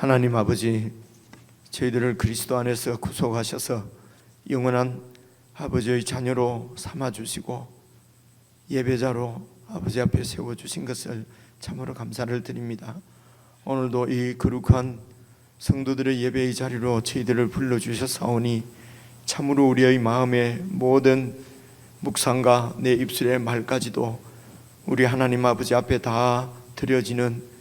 하나님 아버지, 저희들을 그리스도 안에서 구속하셔서 영원한 아버지의 자녀로 삼아주시고 예배자로 아버지 앞에 세워주신 것을 참으로 감사를 드립니다. 오늘도 이 거룩한 성도들의 예배의 자리로 저희들을 불러주셨사오니 참으로 우리의 마음의 모든 묵상과 내 입술의 말까지도 우리 하나님 아버지 앞에 다 드려지는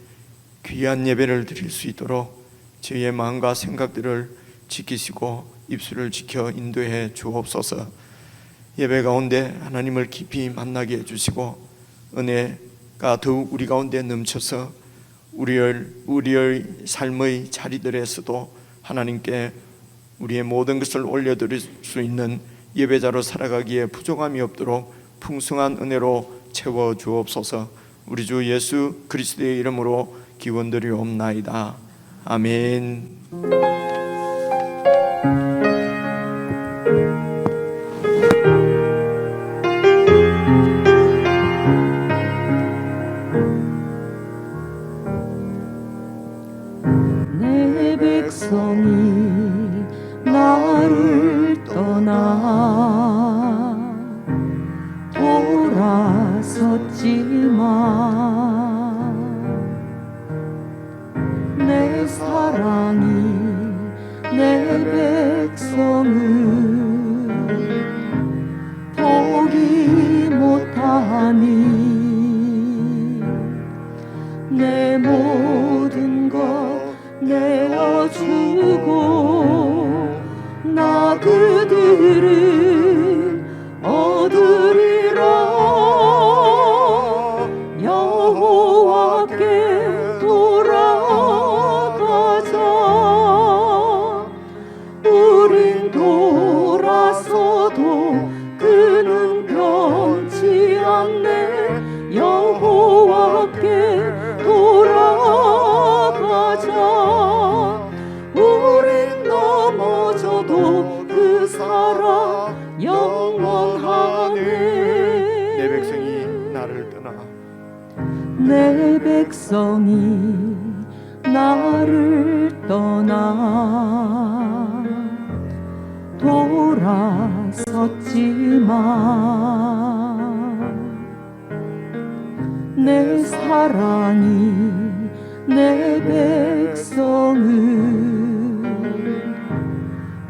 귀한 예배를 드릴 수 있도록 저희의 마음과 생각들을 지키시고 입술을 지켜 인도해 주옵소서. 예배 가운데 하나님을 깊이 만나게 해주시고 은혜가 더욱 우리 가운데 넘쳐서 우리의 삶의 자리들에서도 하나님께 우리의 모든 것을 올려드릴 수 있는 예배자로 살아가기에 부족함이 없도록 풍성한 은혜로 채워주옵소서. 우리 주 예수 그리스도의 이름으로 기원드리옵나이다. 아멘. 내 백성이 나를 떠나 돌아섰지만 내 사랑이 내 백성을 포기 못하니 내 모든 것 내어주고 나 그들을 얻으리라. 여호와께 돌아가자. 우린 돌아서도 그는 변치 않네. 여호와께 돌아가자. 우린 넘어져도 그 사랑 영원하네. 내 백성이 나를 떠나 내 백성이 나를 떠나 돌아섰지만 내 사랑이 내 백성을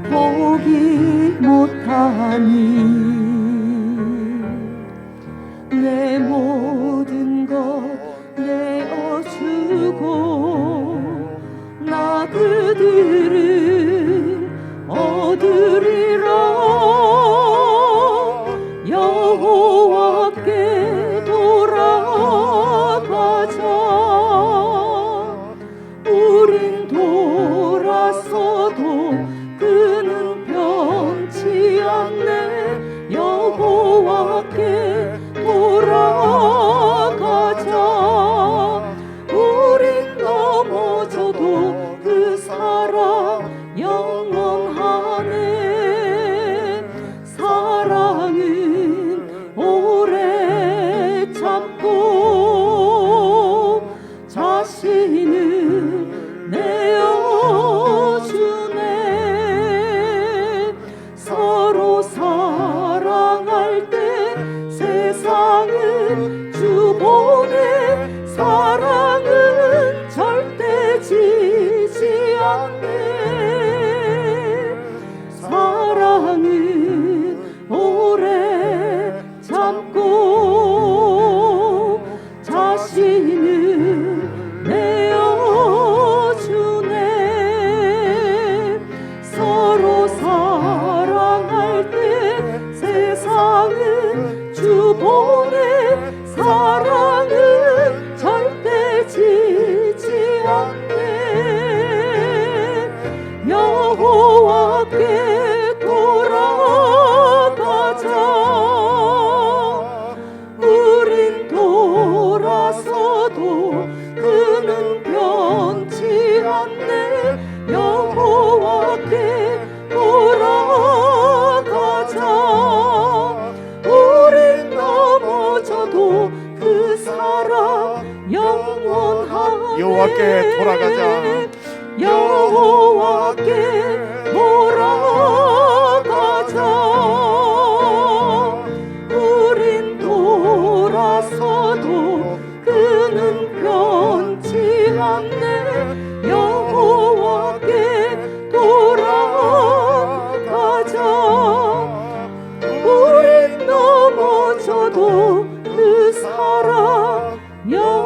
포기 못하니 내 모든 것 내어주고 나 그들을 얻으리라. 여호와께 돌아가자. 우린 돌아서도 그는 변치 않네. 여호와께 돌아가자. 우린 넘어져도 그 사랑 영원하네. 사랑은 오래 참고 자신을 내어주네. 서로 사랑할 때 세상은 주 보내. 사랑은 절대 지지 않네. 사랑은 오래 참고 자신을 내어주네. 서로 사랑할 때 세상은 주 보내. 사랑은 절대 지지 않네. 여호와께 돌아가자. 우린 돌아서도 그는 변치 않네. 여호와께 돌아가자. 우린 넘어져도 그 사랑 영원하네. 여호와께 돌아가자. 여호와께 돌아가자. 우린 돌아서도 그는 변치 않네. 여호와께 돌아가자. 우린 넘어져도 그 사랑 영원하네.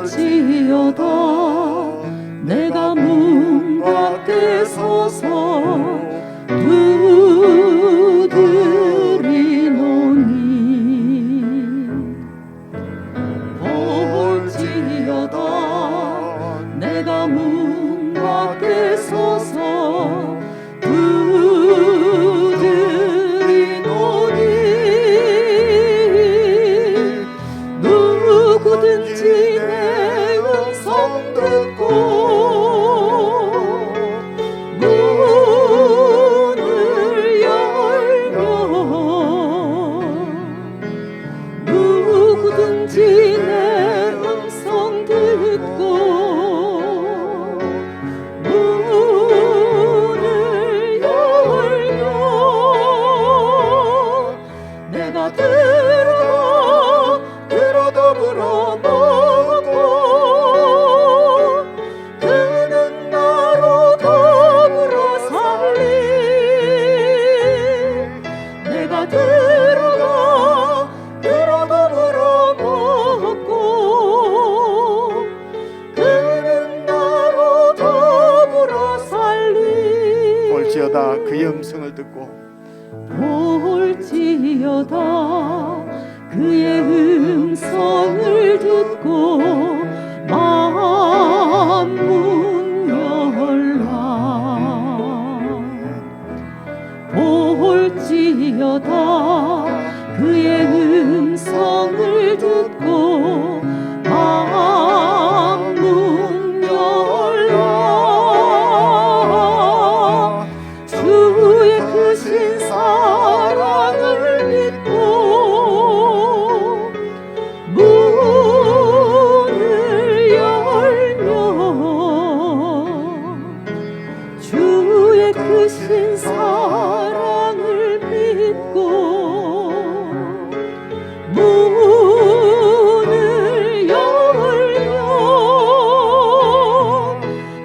올지어다 내가 문 밖에 서서 두드리노니. 올지어다 내가 문 밖에 서서 두드리노니. 누구든지 내 음성 듣고 문을 열면, 누구든지 내 음성 듣고 문을 열면 내가 더불어 먹고 그는 나로 더불어 살리. 내가 더불어 먹고 그는 나로 더불어 살리. 볼지어다 그의 음성을 듣고 볼지어다 그의 음성을 듣고 만문 열라. 볼지어다 그의 음성을 듣고 만문 열라. 주의 크신 사랑을 믿고 문을 열면, 주의 크신 사랑을 믿고 문을 열면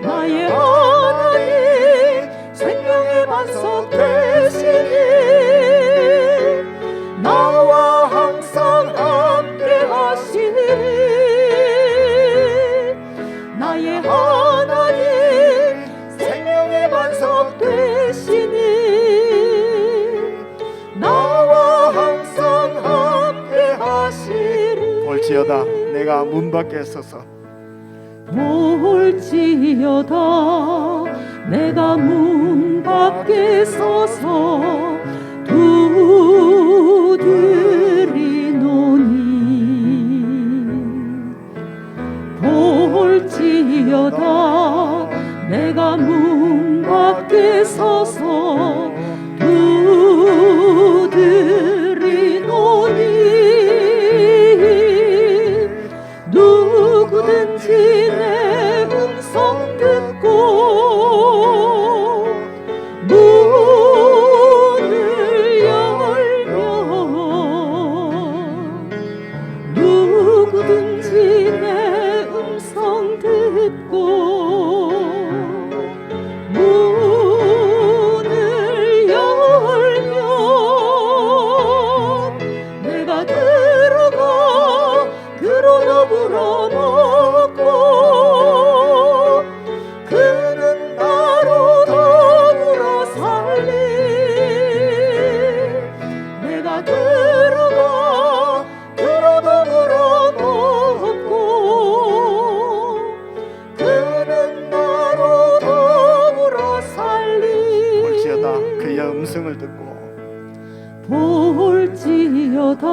나의 하나님 생명의 반석 되시니 나와 항상 함께 하시리. 나의 하나님 생명의 반석 되시니 나와 항상 함께 하시리. 볼지어다 내가 문 밖에 서서 볼지어다 내가 문 밖에 서서 두드리노니. 볼지어다 내가 문 밖에 서서 두드리노니. 누구든지 내 음성 듣고 문을 열면, 누구든지 내 음성 듣고 문을 음성을 듣고 볼지어다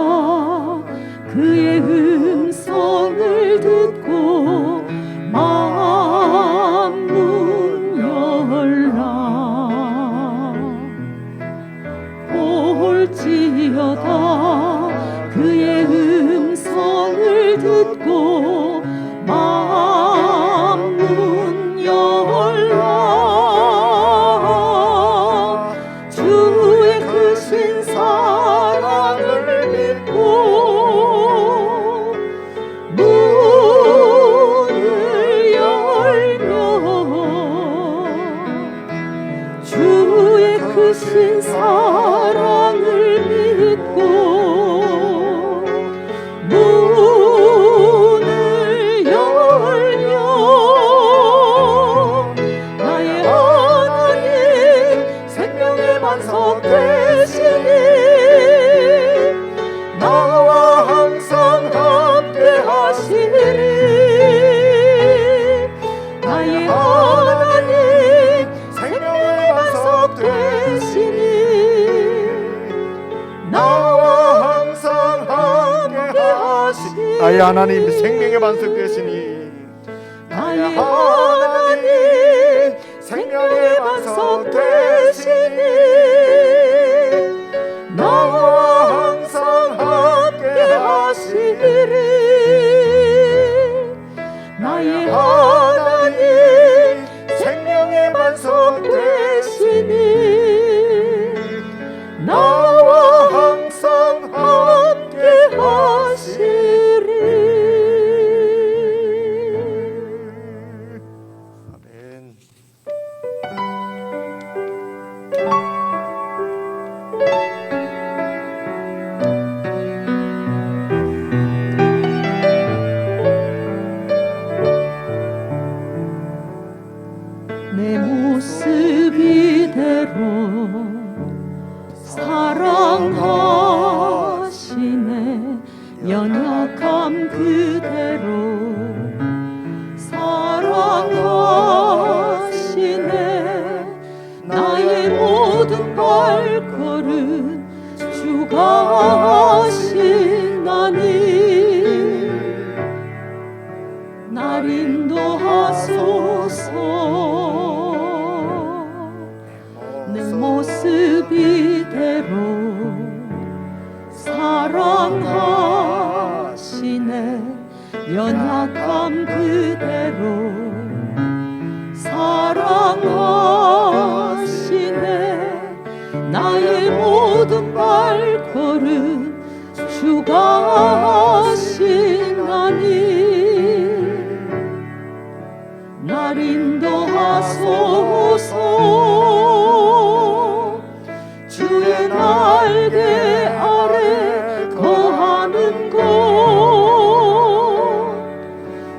그의 음성을 듣고 만문 열라. 볼지어다 그의 음성을 듣고 만문 열라. 주의 크신 사랑을 믿고 문을 열며 주의 크신 사랑을 믿고 문을 열며 나의 하나님 생명의 반석 되시니 나와 항상 함께 하시리. 나의 하나님 생명의 반석 되시니 나와 항상 함께 하시리. 나의 하나님 생명의 반석 되시니 나의 하나님 생명의 반석 되시니 나와 항상 함께 하시리. 나의 하나님 생명의 반석 되시니 나와 항상 함께 하시리. 아멘. 내 모습 이대로 사랑하시네. 연약함 그대로 사랑하시네. 나의 모든 발걸음 주가 하시나니 날 인도하소서. 내 모습 이대로 사랑하시네. 연약함 그대로 사랑하시네. 나의 모든 발걸음 주가 하시나니 날 인도하소서. 주의 날개 아래 거하는 곳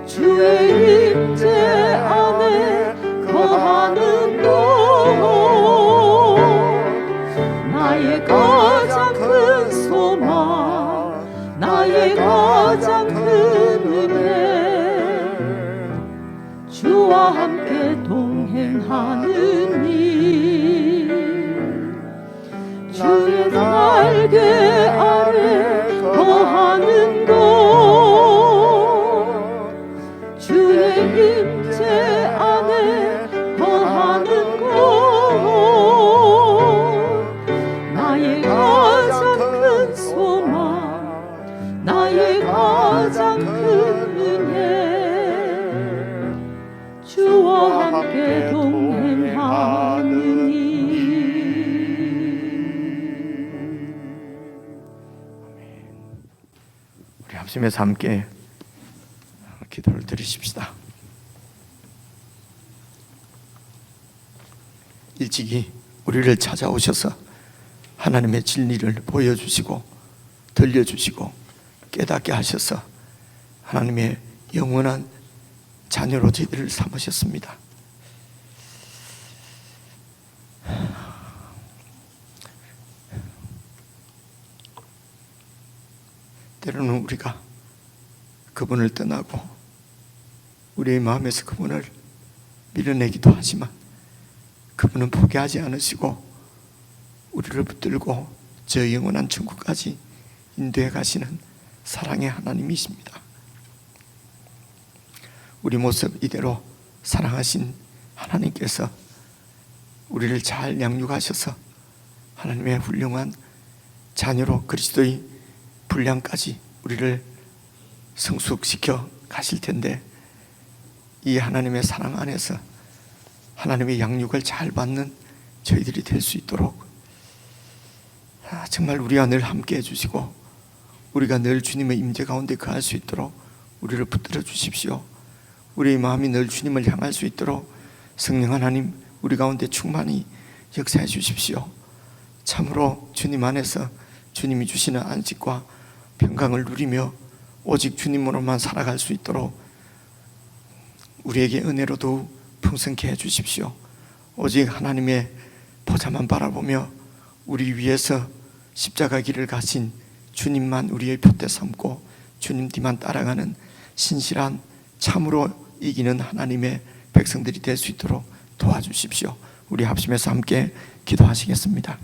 주의 임재 안에 거하는 곳 나의 가장 큰 소망 나의 가장 큰 은혜 주와 함께 동행하는 일 주의 날개 아래 거하는 곳 주의 임재 안에 거하는 곳 나의 가장 큰 소망 나의 가장 큰 은혜 주와 함께 동행하는 일. 우리 합심해서 함께 기도를 드리십시다. 일찍이 우리를 찾아오셔서 하나님의 진리를 보여주시고 들려주시고 깨닫게 하셔서 하나님의 영원한 자녀로 저희들을 삼으셨습니다. 때로는 우리가 그분을 떠나고 우리의 마음에서 그분을 밀어내기도 하지만 그분은 포기하지 않으시고 우리를 붙들고 저 영원한 천국까지 인도해 가시는 사랑의 하나님이십니다. 우리 모습 이대로 사랑하신 하나님께서 우리를 잘 양육하셔서 하나님의 훌륭한 자녀로 그리스도의 분량까지 우리를 성숙시켜 가실 텐데, 이 하나님의 사랑 안에서 하나님의 양육을 잘 받는 저희들이 될 수 있도록 정말 우리와 늘 함께 해주시고 우리가 늘 주님의 임재 가운데 거할 수 있도록 우리를 붙들어 주십시오. 우리의 마음이 늘 주님을 향할 수 있도록 성령 하나님 우리 가운데 충만히 역사해 주십시오. 참으로 주님 안에서 주님이 주시는 안식과 평강을 누리며 오직 주님으로만 살아갈 수 있도록 우리에게 은혜로 더욱 풍성케 해주십시오. 오직 하나님의 보좌만 바라보며 우리 위해서 십자가 길을 가신 주님만 우리의 표대 삼고 주님 뒤만 따라가는 신실한 참으로 이기는 하나님의 백성들이 될 수 있도록 도와주십시오. 우리 합심해서 함께 기도하시겠습니다.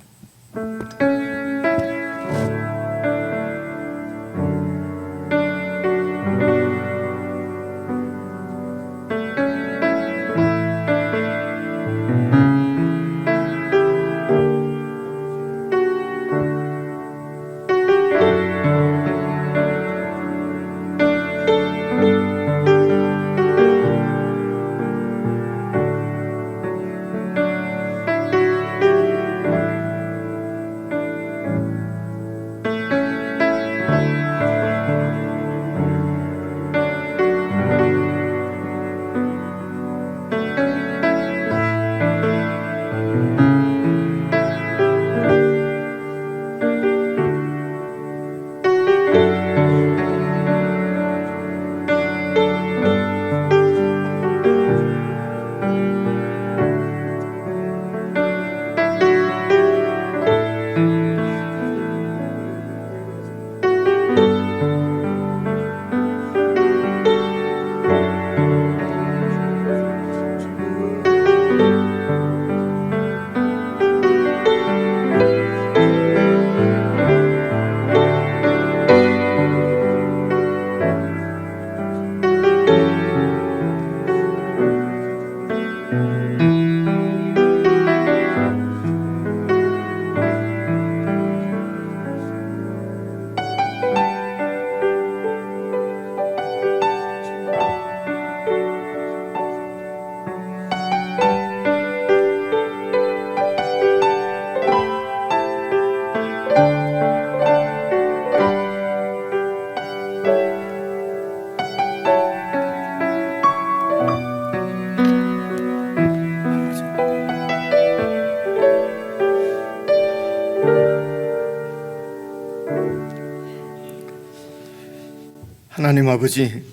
하나님 아버지,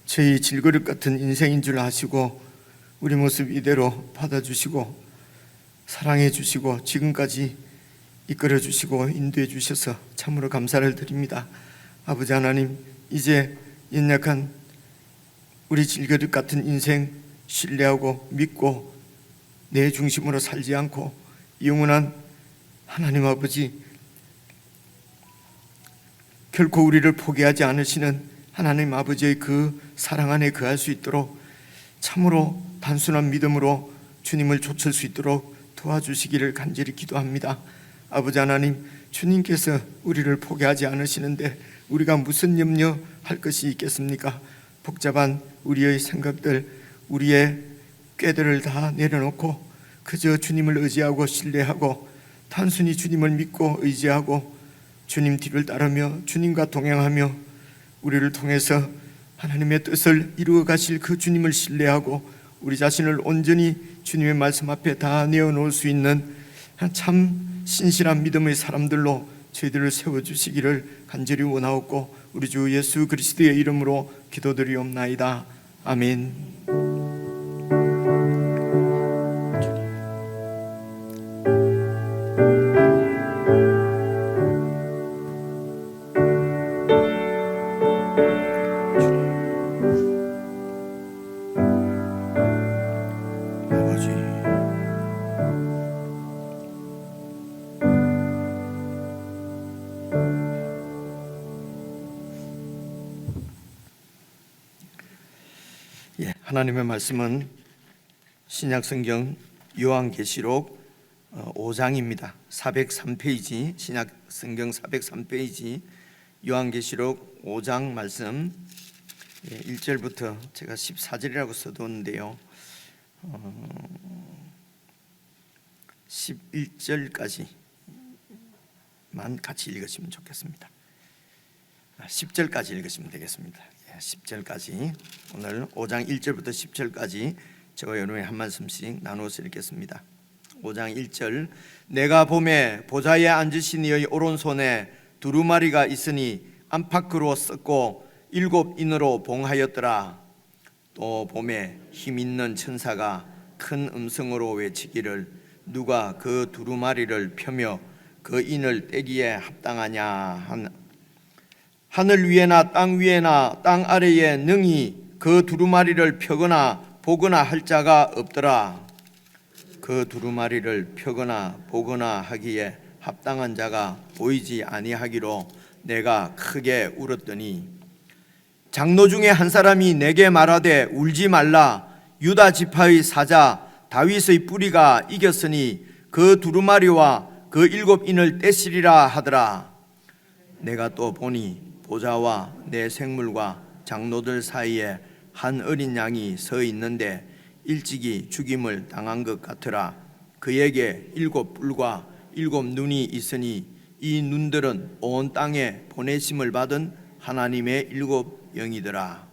저희 질그릇 같은 인생인 줄 아시고 우리 모습 이대로 받아주시고 사랑해 주시고 지금까지 이끌어 주시고 인도해 주셔서 참으로 감사를 드립니다. 아버지 하나님, 이제 연약한 우리 질그릇 같은 인생 신뢰하고 믿고 내 중심으로 살지 않고 영원한 하나님 아버지, 결코 우리를 포기하지 않으시는 하나님 아버지의 그 사랑 안에 거할 수 있도록 참으로 단순한 믿음으로 주님을 좇을 수 있도록 도와주시기를 간절히 기도합니다. 아버지 하나님, 주님께서 우리를 포기하지 않으시는데 우리가 무슨 염려할 것이 있겠습니까? 복잡한 우리의 생각들, 우리의 꾀들을 다 내려놓고 그저 주님을 의지하고 신뢰하고 단순히 주님을 믿고 의지하고 주님 뒤를 따르며 주님과 동행하며 우리를 통해서 하나님의 뜻을 이루어 가실 그 주님을 신뢰하고 우리 자신을 온전히 주님의 말씀 앞에 다 내어놓을 수 있는 참 신실한 믿음의 사람들로 저희들을 세워주시기를 간절히 원하옵고 우리 주 예수 그리스도의 이름으로 기도드리옵나이다. 아멘. 아버지, 하나님의 말씀은 신약성경 요한계시록 5장입니다. 403페이지, 신약성경 403페이지 요한계시록 5장 말씀 1절부터 제가 14절이라고 써뒀는데요, 11절까지만 같이 읽으시면 좋겠습니다. 10절까지 읽으시면 되겠습니다. 10절까지, 오늘 5장 1절부터 10절까지 저와 여러분이 한 말씀씩 나누어서 읽겠습니다. 5장 1절. 내가 보매 보좌에 앉으신 이의 오른손에 두루마리가 있으니 안팎으로 썼고 7 인으로 봉하였더라. 또 보매 힘 있는 천사가 큰 음성으로 외치기를 누가 그 두루마리를 펴며 그 인을 떼기에 합당하냐. 하늘 위에나 땅 위에나 땅 아래에 능히 그 두루마리를 펴거나 보거나 할 자가 없더라. 그 두루마리를 펴거나 보거나 하기에 합당한 자가 보이지 아니하기로 내가 크게 울었더니 장로 중에 한 사람이 내게 말하되 울지 말라. 유다 지파의 사자 다윗의 뿌리가 이겼으니 그 두루마리와 그 7 인을 떼시리라 하더라. 내가 또 보니 보좌와 내 생물과 장로들 사이에 한 어린 양이 서 있는데 일찍이 죽임을 당한 것 같으라. 그에게 7 뿔과 7 눈이 있으니 이 눈들은 온 땅에 보내심을 받은 하나님의 7 영이더라.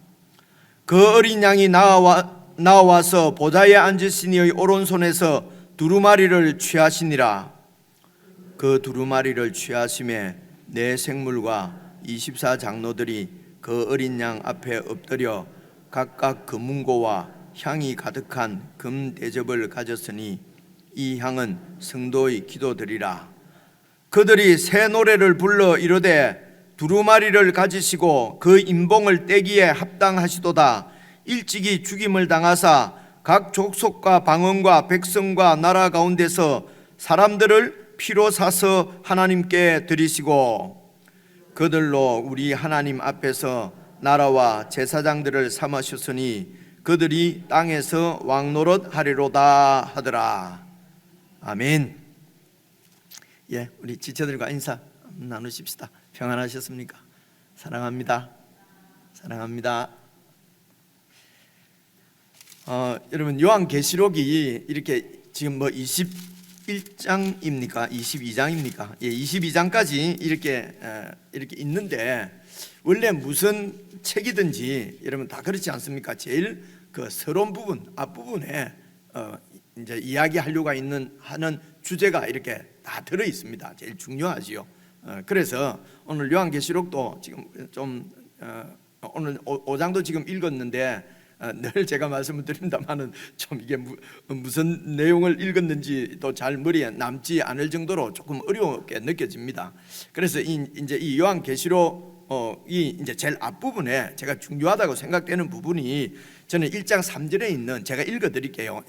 그 어린 양이 나와서 보좌에 앉으신 이의 오른손에서 두루마리를 취하시니라. 그 두루마리를 취하심에 내 생물과 24 장로들이 그 어린 양 앞에 엎드려 각각 금문고와 향이 가득한 금 대접을 가졌으니 이 향은 성도의 기도들이라. 그들이 새 노래를 불러 이르되 두루마리를 가지시고 그 인봉을 떼기에 합당하시도다. 일찍이 죽임을 당하사 각 족속과 방언과 백성과 나라 가운데서 사람들을 피로 사서 하나님께 드리시고 그들로 우리 하나님 앞에서 나라와 제사장들을 삼으셨으니 그들이 땅에서 왕노릇 하리로다 하더라. 아멘. 우리 지체들과 인사 나누십시다. 평안하셨습니까? 사랑합니다. 사랑합니다. 여러분, 요한계시록이 이렇게 지금 21장입니까? 22장입니까? 22장까지 이렇게 있는데 원래 무슨 책이든지 여러분 다 그렇지 않습니까? 제일 그 서론 부분, 앞부분에 이제 이야기하려고 하는 주제가 이렇게 다 들어 있습니다. 제일 중요하지요. 그래서 오늘 요한계시록도 지금 좀 오늘 5장도 지금 읽었는데 늘 제가 말씀을 드린다마는 좀 이게 무슨 내용을 읽었는지도 잘 머리에 남지 않을 정도로 조금 어렵게 느껴집니다. 그래서 이제 이 요한계시록이 이제 제일 앞부분에 제가 중요하다고 생각되는 부분이 저는 1장 3절에 있는, 제가 읽어드릴게요.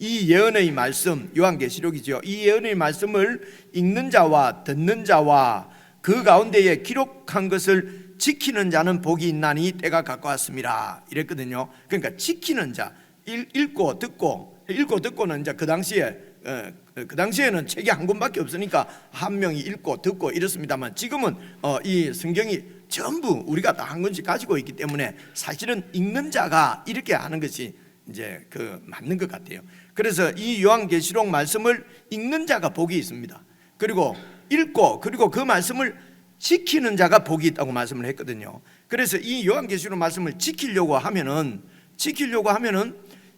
이 예언의 말씀, 요한계시록이죠. 이 예언의 말씀을 읽는 자와 듣는 자와 그 가운데에 기록한 것을 지키는 자는 복이 있나니 때가 가까웠습니다. 이랬거든요. 그러니까 지키는 자, 읽고 듣고는 이제 그 당시에는 책이 한 권밖에 없으니까 한 명이 읽고 듣고 이렇습니다만 지금은 이 성경이 전부 우리가 다 한 권씩 가지고 있기 때문에 사실은 읽는 자가 이렇게 하는 것이 이제 맞는 것 같아요. 그래서 이 요한계시록 말씀을 읽는 자가 복이 있습니다. 그리고 읽고 그리고 그 말씀을 지키는 자가 복이 있다고 말씀을 했거든요. 그래서 이 요한계시록 말씀을 지키려고 하면은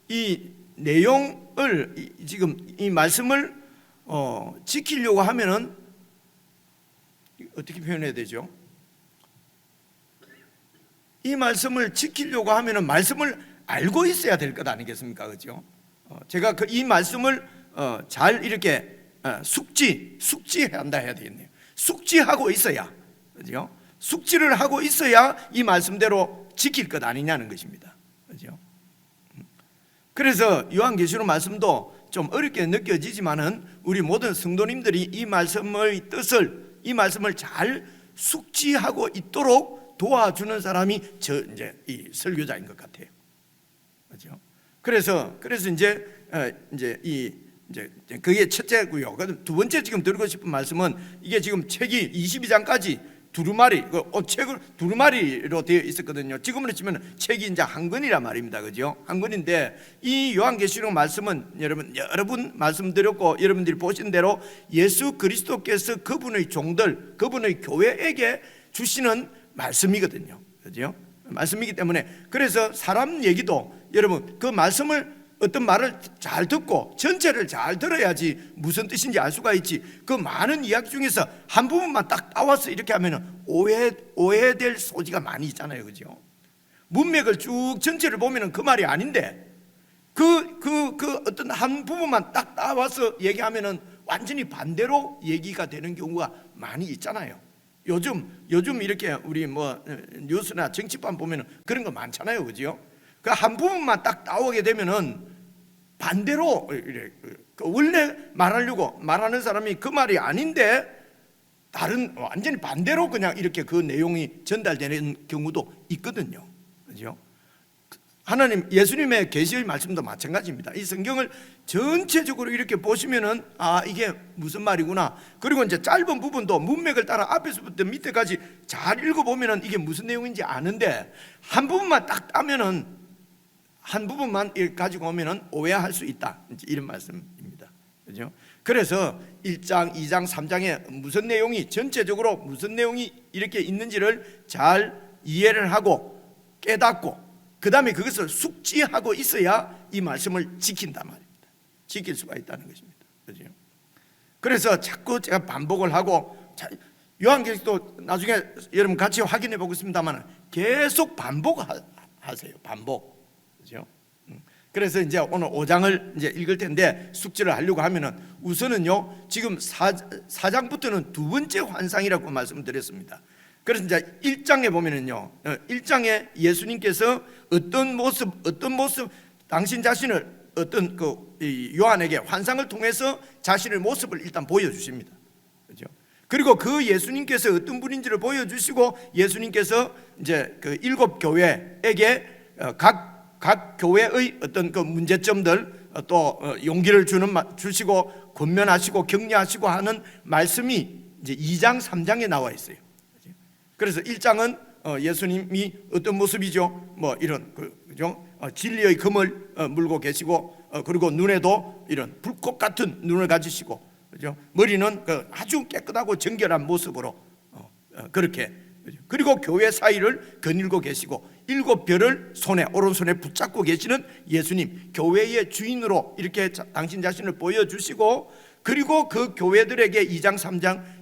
이 내용을 지금 이 말씀을 지키려고 하면은 어떻게 표현해야 되죠? 이 말씀을 지키려고 하면은 말씀을 알고 있어야 될 것 아니겠습니까? 그렇죠? 제가 이 말씀을 잘 이렇게 숙지해야 한다 해야 되겠네요. 숙지하고 있어야, 그죠? 숙지를 하고 있어야 이 말씀대로 지킬 것 아니냐는 것입니다. 그죠? 그래서 요한계시록 말씀도 좀 어렵게 느껴지지만은 우리 모든 성도님들이 이 말씀의 뜻을, 이 말씀을 잘 숙지하고 있도록 도와주는 사람이 이제 이 설교자인 것 같아요. 그래서 이제 그게 첫째고요. 두 번째 지금 드리고 싶은 말씀은 이게 지금 책이 22장까지 두루마리, 책을 두루마리로 되어 있었거든요. 지금으로 치면 책이 이제 한 권이란 말입니다. 그죠? 한 권인데 이 요한계시록 말씀은 여러 번 말씀드렸고 여러분들이 보신 대로 예수 그리스도께서 그분의 종들, 그분의 교회에게 주시는 말씀이거든요. 그죠? 말씀이기 때문에 그래서 사람 얘기도 여러분 그 말씀을 어떤 말을 잘 듣고 전체를 잘 들어야지 무슨 뜻인지 알 수가 있지. 그 많은 이야기 중에서 한 부분만 딱 따와서 이렇게 하면 오해될 소지가 많이 있잖아요. 그죠? 문맥을 쭉 전체를 보면 그 말이 아닌데 그 어떤 한 부분만 딱 따와서 얘기하면 완전히 반대로 얘기가 되는 경우가 많이 있잖아요. 요즘 이렇게 우리 뉴스나 정치판 보면 그런 거 많잖아요. 그죠? 그 한 부분만 딱 따오게 되면은 반대로 원래 말하는 사람이 그 말이 아닌데 다른 완전히 반대로 그냥 이렇게 그 내용이 전달되는 경우도 있거든요. 그죠? 하나님 예수님의 계시의 말씀도 마찬가지입니다. 이 성경을 전체적으로 이렇게 보시면은 이게 무슨 말이구나. 그리고 이제 짧은 부분도 문맥을 따라 앞에서부터 밑에까지 잘 읽어보면은 이게 무슨 내용인지 아는데 한 부분만 딱 따면은 한 부분만 가지고 오면은 오해할 수 있다. 이런 말씀입니다. 그죠? 그래서 1장, 2장, 3장에 무슨 내용이 전체적으로 무슨 내용이 이렇게 있는지를 잘 이해를 하고 깨닫고 그 다음에 그것을 숙지하고 있어야 이 말씀을 지킨단 말입니다. 지킬 수가 있다는 것입니다. 그죠? 그래서 자꾸 제가 반복을 하고 요한계시록도 나중에 여러분 같이 확인해 보겠습니다만 계속 반복하세요. 반복. 그죠? 그래서 이제 오늘 5장을 이제 읽을 텐데 숙지를 하려고 하면은 우선은요 지금 4장부터는 두 번째 환상이라고 말씀드렸습니다. 그래서 이제 1장에 보면은요 1장에 예수님께서 어떤 모습 당신 자신을 어떤 요한에게 환상을 통해서 자신의 모습을 일단 보여주십니다. 그죠? 그리고 그 예수님께서 어떤 분인지를 보여주시고 예수님께서 이제 그 7 교회에게 각 교회의 어떤 그 문제점들 또 용기를 주시고 권면하시고 격려하시고 하는 말씀이 이제 2장 3장에 나와 있어요. 그래서 1장은 예수님이 어떤 모습이죠? 이런 그죠? 진리의 금을 물고 계시고 그리고 눈에도 이런 불꽃 같은 눈을 가지시고 그죠? 머리는 아주 깨끗하고 정결한 모습으로 그렇게 그리고 교회 사이를 거닐고 계시고 7별을 오른손에 붙잡고 계시는 예수님 교회의 주인으로 이렇게 당신 자신을 보여주시고 그리고 그 교회들에게 2장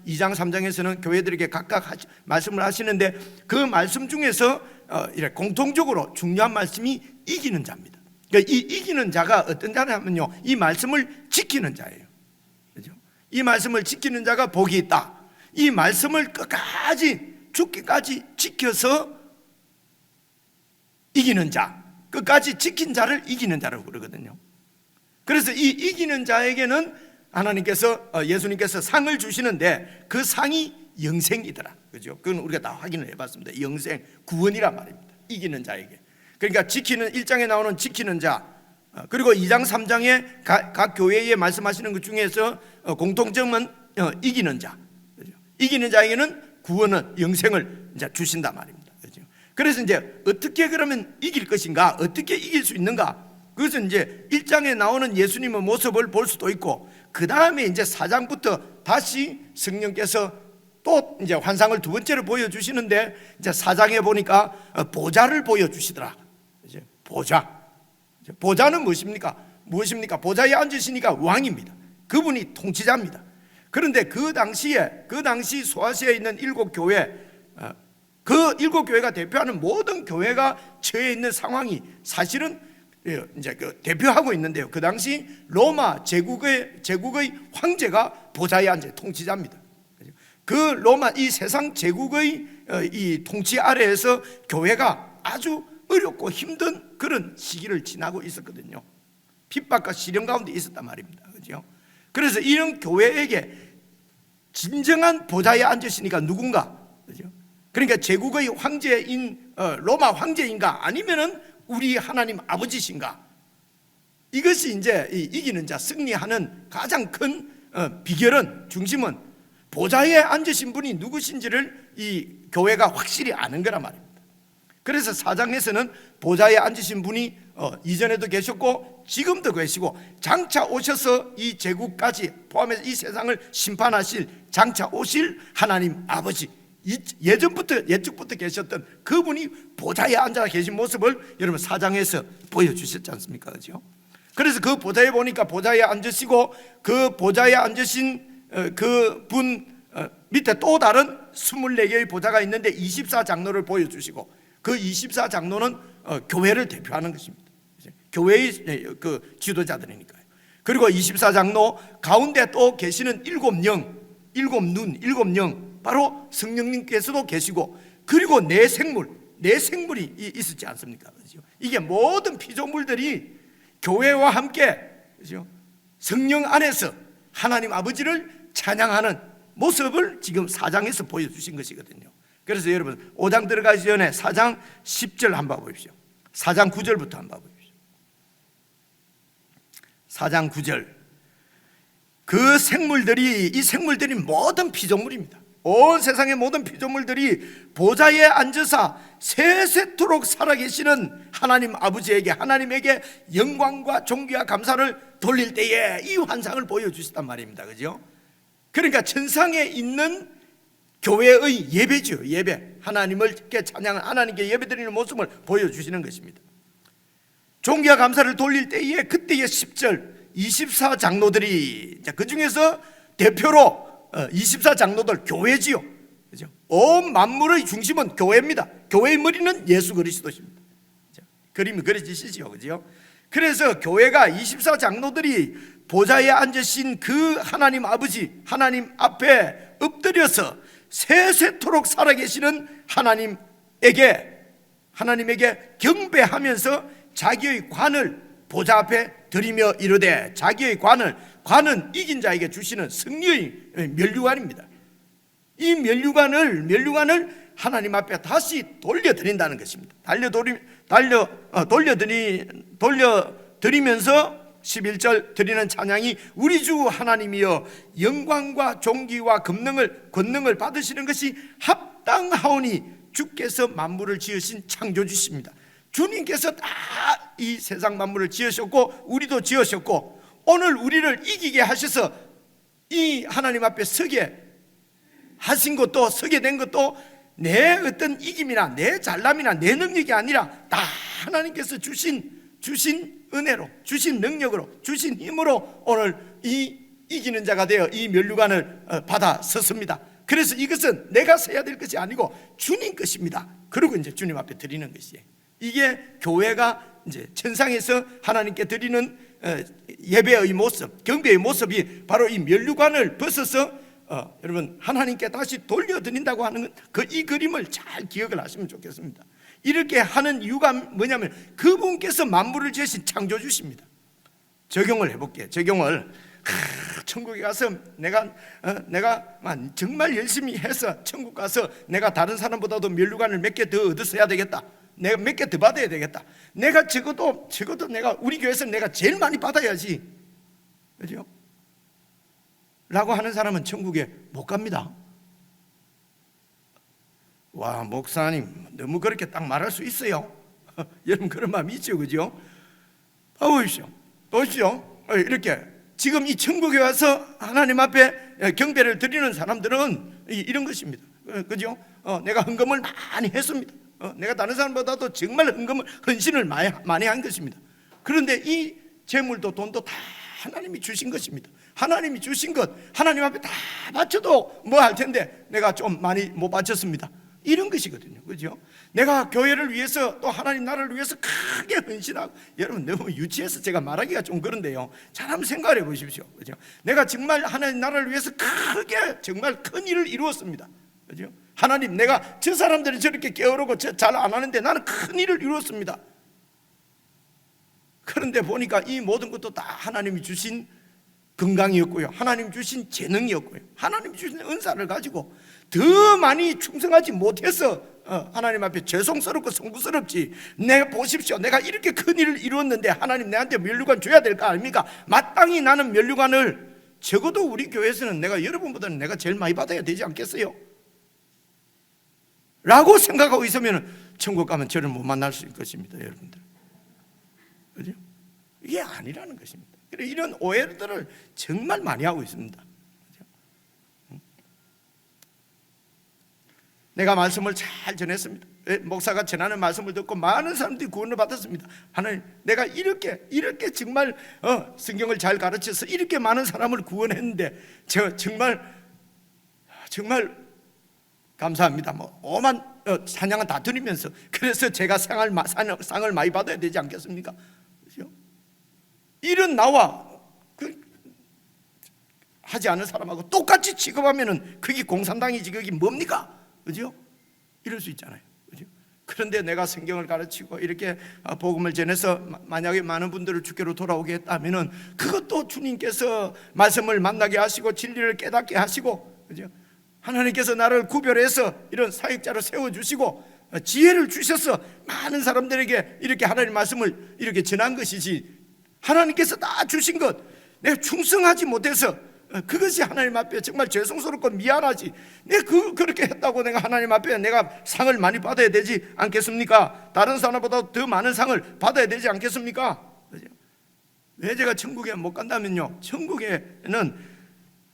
3장에서는 교회들에게 각각 말씀을 하시는데 그 말씀 중에서 공통적으로 중요한 말씀이 이기는 자입니다. 그러니까 이 이기는 자가 어떤 자냐면요 이 말씀을 지키는 자예요. 그렇죠? 이 말씀을 지키는 자가 복이 있다. 이 말씀을 끝까지 죽기까지 지켜서 이기는 자, 끝까지 지킨 자를 이기는 자라고 그러거든요. 그래서 이 이기는 자에게는 하나님께서 예수님께서 상을 주시는데 그 상이 영생이더라. 그죠? 그건 우리가 다 확인을 해봤습니다. 영생, 구원이란 말입니다. 이기는 자에게. 그러니까 1장에 나오는 지키는 자, 그리고 2장, 3장에 각 교회에 말씀하시는 것 중에서 공통점은 이기는 자. 그죠? 이기는 자에게는 구원은 영생을 이제 주신단 말입니다. 그죠? 그래서 이제 어떻게 그러면 이길 것인가? 어떻게 이길 수 있는가? 그것은 이제 1장에 나오는 예수님의 모습을 볼 수도 있고 그 다음에 이제 4장부터 다시 성령께서 또 이제 환상을 두 번째로 보여주시는데 이제 4장에 보니까 보좌를 보여주시더라. 이제 보좌는 무엇입니까? 보좌에 앉으시니까 왕입니다. 그분이 통치자입니다. 그런데 그 당시 소아시아에 있는 7 교회 그 7 교회가 대표하는 모든 교회가 처해 있는 상황이 사실은 이제 대표하고 있는데요. 그 당시 로마 제국의 황제가 보좌에 앉아 통치자입니다. 그 로마 이 세상 제국의 이 통치 아래에서 교회가 아주 어렵고 힘든 그런 시기를 지나고 있었거든요. 핍박과 시련 가운데 있었단 말입니다. 그죠? 그래서 이런 교회에게 진정한 보좌에 앉으시니까 누군가? 그죠? 그러니까 제국의 황제인 로마 황제인가 아니면은 우리 하나님 아버지신가? 이것이 이제 이기는 자, 승리하는 가장 큰 비결은, 중심은 보좌에 앉으신 분이 누구신지를 이 교회가 확실히 아는 거란 말입니다. 그래서 4장에서는 보좌에 앉으신 분이 이전에도 계셨고 지금도 계시고 장차 오셔서 이 제국까지 포함해서 이 세상을 심판하실, 장차 오실 하나님 아버지, 예측부터 계셨던 그분이 보좌에 앉아 계신 모습을 여러분 4장에서 보여주셨지 않습니까? 그죠? 그래서 그 보좌에 보니까 보좌에 앉으시고 그 보좌에 앉으신 그분 밑에 또 다른 24개의 보좌가 있는데 24장로를 보여주시고, 그 24장로는 교회를 대표하는 것입니다. 교회의 그 지도자들이니까요. 그리고 24장로 가운데 또 계시는 7영, 7눈, 7영, 바로 성령님께서도 계시고, 그리고 네 생물이 있었지 않습니까? 그렇죠? 이게 모든 피조물들이 교회와 함께, 그렇죠? 성령 안에서 하나님 아버지를 찬양하는 모습을 지금 4장에서 보여주신 것이거든요. 그래서 여러분 5장 들어가기 전에 4장 10절 한번 보십시오. 4장 9절부터 한번 보십시오. 4장 9절. 그 생물들이, 이 생물들이 모든 피조물입니다. 온 세상의 모든 피조물들이 보좌에 앉으사 세세토록 살아계시는 하나님 아버지에게, 하나님에게 영광과 존귀와 감사를 돌릴 때에 이 환상을 보여주셨단 말입니다. 그죠? 그러니까 천상에 있는 교회의 예배죠. 예배, 하나님을께 찬양하는, 하나님께 예배드리는 모습을 보여주시는 것입니다. 존귀와 감사를 돌릴 때에 그때의 10절 24장로들이, 그 중에서 대표로 24장로들, 교회지요. 그죠? 온 만물의 중심은 교회입니다. 교회의 머리는 예수 그리스도십니다. 그림이 그려지시죠. 그죠? 그래서 교회가 24장로들이 보좌에 앉으신 그 하나님 아버지, 하나님 앞에 엎드려서 세세토록 살아계시는 하나님에게 경배하면서 자기의 관을 보좌 앞에 드리며 이르되, 자기의 관은 이긴 자에게 주시는 승리의 면류관입니다. 이 면류관을 하나님 앞에 다시 돌려드린다는 것입니다. 돌려드리면서 11절 드리는 찬양이 우리 주 하나님이여 영광과 존귀와 권능을 받으시는 것이 합당하오니 주께서 만물을 지으신 창조주십니다. 주님께서 다 이 세상 만물을 지으셨고 우리도 지으셨고, 오늘 우리를 이기게 하셔서 이 하나님 앞에 서게 하신 것도, 서게 된 것도 내 어떤 이김이나 내 잘남이나 내 능력이 아니라 다 하나님께서 주신 은혜로, 주신 능력으로, 주신 힘으로 오늘 이 이기는 자가 되어 이 면류관을 받아 섰습니다. 그래서 이것은 내가 서야 될 것이 아니고 주님 것입니다. 그리고 이제 주님 앞에 드리는 것이에요. 이게 교회가 이제 천상에서 하나님께 드리는 예배의 모습, 경배의 모습이 바로 이 면류관을 벗어서 여러분 하나님께 다시 돌려드린다고 하는 이 그림을 잘 기억을 하시면 좋겠습니다. 이렇게 하는 이유가 뭐냐면 그분께서 만물을 지으신 창조주십니다. 적용을 해볼게요. 천국에 가서 내가 정말 열심히 해서 천국 가서 내가 다른 사람보다도 면류관을 몇 개 더 얻었어야 되겠다, 내가 몇 개 더 받아야 되겠다, 내가 적어도 내가 우리 교회에서 내가 제일 많이 받아야지, 그죠? 라고 하는 사람은 천국에 못 갑니다. 와, 목사님 너무 그렇게 딱 말할 수 있어요? 여러분 그런 마음이 있죠, 그죠? 보십시오. 이렇게 지금 이 천국에 와서 하나님 앞에 경배를 드리는 사람들은 이런 것입니다. 그죠? 내가 헌금을 많이 했습니다. 내가 다른 사람보다도 정말 헌신을 많이 한 것입니다. 그런데 이 재물도 돈도 다 하나님이 주신 것입니다. 하나님이 주신 것 하나님 앞에 다 바쳐도 뭐 할 텐데 내가 좀 많이 못 바쳤습니다. 이런 것이거든요. 그죠? 내가 교회를 위해서 또 하나님 나라를 위해서 크게 헌신하고, 여러분 너무 유치해서 제가 말하기가 좀 그런데요, 잘 한번 생각해 보십시오. 그죠? 내가 정말 하나님 나라를 위해서 크게 정말 큰 일을 이루었습니다. 그죠? 하나님, 내가 저 사람들이 저렇게 게으르고 잘 안 하는데 나는 큰 일을 이루었습니다. 그런데 보니까 이 모든 것도 다 하나님이 주신 건강이었고요, 하나님 주신 재능이었고요, 하나님 주신 은사를 가지고 더 많이 충성하지 못해서 하나님 앞에 죄송스럽고 성구스럽지. 내가 보십시오, 내가 이렇게 큰 일을 이루었는데 하나님 내한테 면류관 줘야 될 거 아닙니까? 마땅히 나는 면류관을 적어도 우리 교회에서는 내가 여러분보다는 내가 제일 많이 받아야 되지 않겠어요? 라고 생각하고 있으면 천국 가면 저를 못 만날 수 있을 것입니다, 여러분들. 그죠? 이게 아니라는 것입니다. 그래, 이런 오해들을 정말 많이 하고 있습니다. 그죠? 내가 말씀을 잘 전했습니다. 목사가 전하는 말씀을 듣고 많은 사람들이 구원을 받았습니다. 하나님, 내가 이렇게 정말 성경을 잘 가르쳐서 이렇게 많은 사람을 구원했는데 저 정말 감사합니다. 뭐 오만 찬양은 다 드리면서 그래서 제가 상을 많이 받아야 되지 않겠습니까? 그렇죠? 이런 나와 하지 않은 사람하고 똑같이 취급하면은 그게 공산당이지 그게 뭡니까? 그죠? 이럴 수 있잖아요. 그죠? 그런데 내가 성경을 가르치고 이렇게 복음을 전해서 만약에 많은 분들을 주께로 돌아오게 했다면은 그것도 주님께서 말씀을 만나게 하시고 진리를 깨닫게 하시고, 그죠? 하나님께서 나를 구별해서 이런 사역자로 세워주시고 지혜를 주셔서 많은 사람들에게 이렇게 하나님 말씀을 이렇게 전한 것이지, 하나님께서 다 주신 것 내가 충성하지 못해서 그것이 하나님 앞에 정말 죄송스럽고 미안하지, 내가 그렇게 했다고 내가 하나님 앞에 내가 상을 많이 받아야 되지 않겠습니까? 다른 사람보다 더 많은 상을 받아야 되지 않겠습니까? 왜 제가 천국에 못 간다면요,